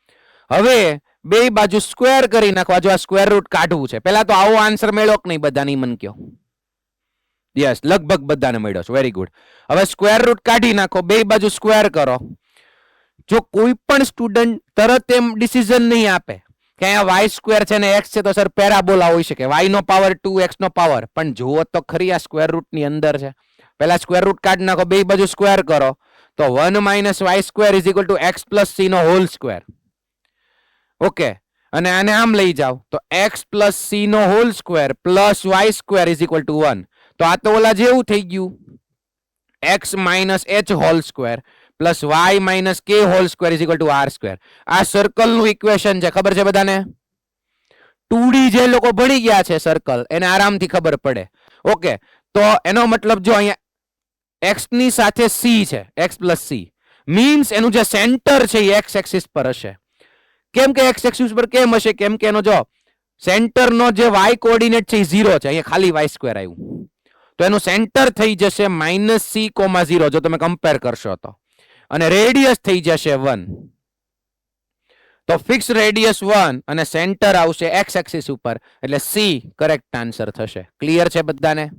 હવે બે બાજુ સ્ક્વેર કરી નાખવા. જો આ સ્ક્વેર રૂટ કાઢવું છે. પહેલા તો આવો આન્સર મળ્યો કે નહીં બધાની મન કયો? યસ, લગભગ બધાને મળ્યો છે. Very good. હવે સ્ક્વેર રૂટ કાઢી નાખો, બે બાજુ સ્ક્વેર કરો. જો કોઈ પણ સ્ટુડન્ટ તરત એમ ડિસિઝન નહીં આપે કે અહીંયા y² છે ને x છે તો સર પેરાબોલા હોઈ શકે, y નો પાવર 2 x નો પાવર. પણ જુઓ તો ખરી આ સ્ક્વેર રૂટ ની અંદર છે. પહેલા સ્ક્વેર રૂટ કાઢી નાખો, બે બાજુ સ્ક્વેર કરો તો 1 - y² = x + c નો હોલ સ્ક્વેર. ઓકે, અને આને આમ લઈ જાઓ તો x + c નો હોલ સ્ક્વેર + y² = 1. તો આ તો ઓલા જેવું થઈ ગયું, x - h whole square + y - k whole square = r². આ સર્કલ નું ઇક્વેશન છે. ખબર છે બધાને? 2D જે લોકો ભણી ગયા છે સર્કલ એને આરામથી ખબર પડે. ઓકે, તો એનો મતલબ જો અહીંયા x ની સાથે c છે, x + c મીન્સ એનું જે સેન્ટર છે એ x એક્સિસ પર હશે. કેમ કે x એક્સિસ પર કેમ હશે? કેમ કે એનો જો સેન્ટર નો જે y કોઓર્ડિનેટ છે એ 0 છે, અહીંયા ખાલી y² આવ્યું. તો એનું સેન્ટર થઈ જશે -c,0 જો તમે કમ્પેર કરશો તો. અને રેડિયસ થઈ જશે 1. તો ફિક્સ રેડિયસ 1 અને સેન્ટર આવશે x એક્સિસ ઉપર એટલે c કરેક્ટ આન્સર થશે. ક્લિયર છે બધાને?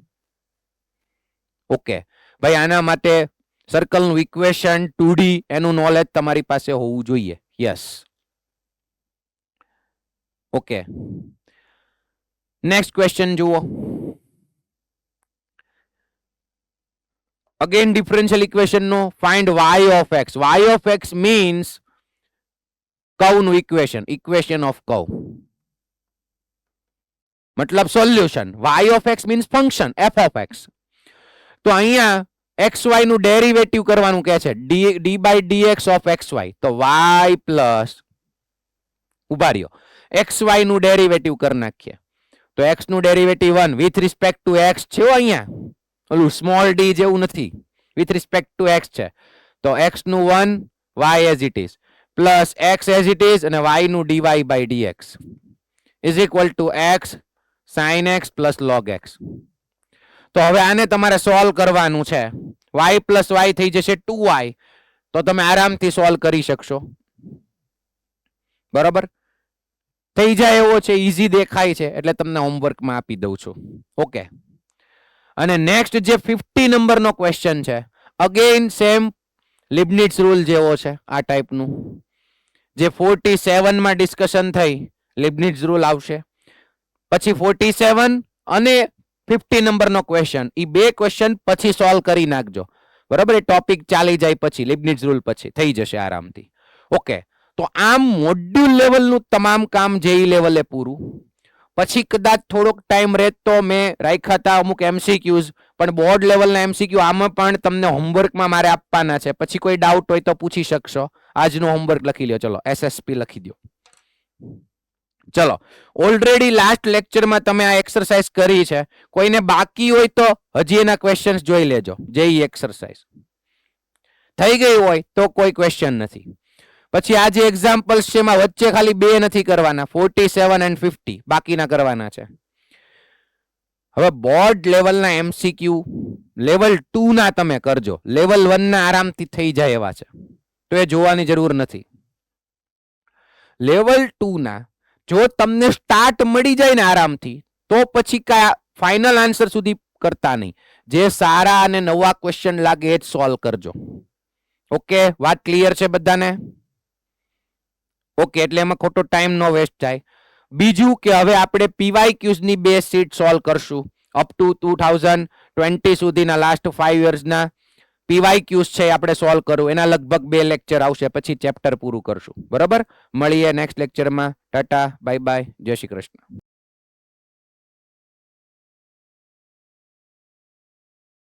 ઓકે ભાઈ, આના માટે સર્કલ નું ઇક્વેશન 2D એનું નોલેજ તમારી પાસે હોવું જોઈએ. Yes, okay. નેક્સ્ટ ક્વેશ્ચન જુઓ. અગેન ડિફરન્શિયલ ઇક્વેશન નો find y of x. y of x means curve નું ઇક્વેશન, ઇક્વેશન ઓફ કર્વ. મતલબ solution. y of x means function f of x. તો અહીંયા xy નું ડેરિવેટિવ કરવાનું કહે છે, d/dx of xy. તો y પ્લસ ઉભા રહ્યો, xy નું ડેરિવેટિવ કરી નાખીએ તો x નું derivative 1 with respect to x છે. અહીંયા ઓલું સ્મોલ d જેવું નથી, વિથ રિસ્પેક્ટ ટુ x છે. તો x નું 1 y as it is plus x as it is અને y નું dy/dx = x sin x plus log x. તો હવે આને તમારે સોલ્વ કરવાનું છે. y plus y થઈ જશે 2y. તો તમે આરામથી સોલ્વ કરી શકશો. બરોબર થઈ જાય એવો છે, ઈઝી દેખાય છે એટલે તમને હોમવર્કમાં આપી દઉં છું. ઓકે, અને નેક્સ્ટ જે 50 નંબરનો ક્વેશ્ચન છે, અગેન સેમ લિબનિટ્ઝ રૂલ જેવો છે આ ટાઈપનું. જે 47 માં ડિસ્કશન થઈ લિબનિટ્ઝ રૂલ આવશે. પછી 47 અને 50 નંબરનો ક્વેશ્ચન, એ બે ક્વેશ્ચન પછી સોલ્વ કરી નાખજો. બરાબર, એ ટોપિક ચાલી જાય પછી લિબનિટ્ઝ રૂલ પછી થઈ જશે આરામથી. ઓકે, તો આમ મોડ્યુલ લેવલનું તમામ કામ જેઈ લેવલે પૂરું. પછી કદાચ થોડોક ટાઈમ રહે તો મેં રાખ્યા હતા અમુક MCQs, પણ બોર્ડ લેવલના MCQ આમાં પણ તમને હોમવર્કમાં મારે આપવાના છે. પછી કોઈ ડાઉટ હોય તો પૂછી શકશો. આજનું હોમવર્ક લખી લ્યો. ચલો SSP લખી દો. ચલો ઓલરેડી લાસ્ટ લેક્ચરમાં તમે આ એક્સરસાઇઝ કરી છે, કોઈને બાકી હોય તો હજી એના ક્વેશ્ચન્સ જોઈ લેજો. જેઈ એક્સરસાઇઝ થઈ ગઈ હોય તો કોઈ ક્વેશ્ચન નથી. પછી આ જે એક્ઝામ્પલ્સ છે એમાં વચ્ચે ખાલી બે નથી કરવાના, 47 અને 50 બાકીના કરવાના છે. હવે બોર્ડ લેવલના એમસીક્યુ લેવલ 2 ના તમે કરજો, લેવલ 1 ના આરામથી થઈ જાય એવા છે, તો એ જોવાની જરૂર નથી. લેવલ 2 ના જો તમને સ્ટાર્ટ મળી જાય ને આરામથી, તો પછી કા ફાઇનલ આન્સર સુધી કરતા નહીં. જે સારા અને નવા ક્વેશ્ચન લાગે એ જ સોલ્વ કરજો. ઓકે, વાત ક્લિયર છે બધાને? ઓકે, એટલે એમાં ખોટો ટાઈમ નો વેસ્ટ થાય. બીજું કે હવે આપણે પીવાયક્યુઝ ની બે સીટ સોલ્વ કરશું. અપ ટુ 2020 સુધીના લાસ્ટ 5 યર્સના પીવાયક્યુઝ છે આપણે સોલ્વ કરવું. એના લગભગ 2 લેક્ચર આવશે, પછી ચેપ્ટર પૂરું કરશું. બરાબર, મળીએ નેક્સ્ટ લેક્ચરમાં. ટાટા, બાય બાય, જય શ્રી કૃષ્ણ.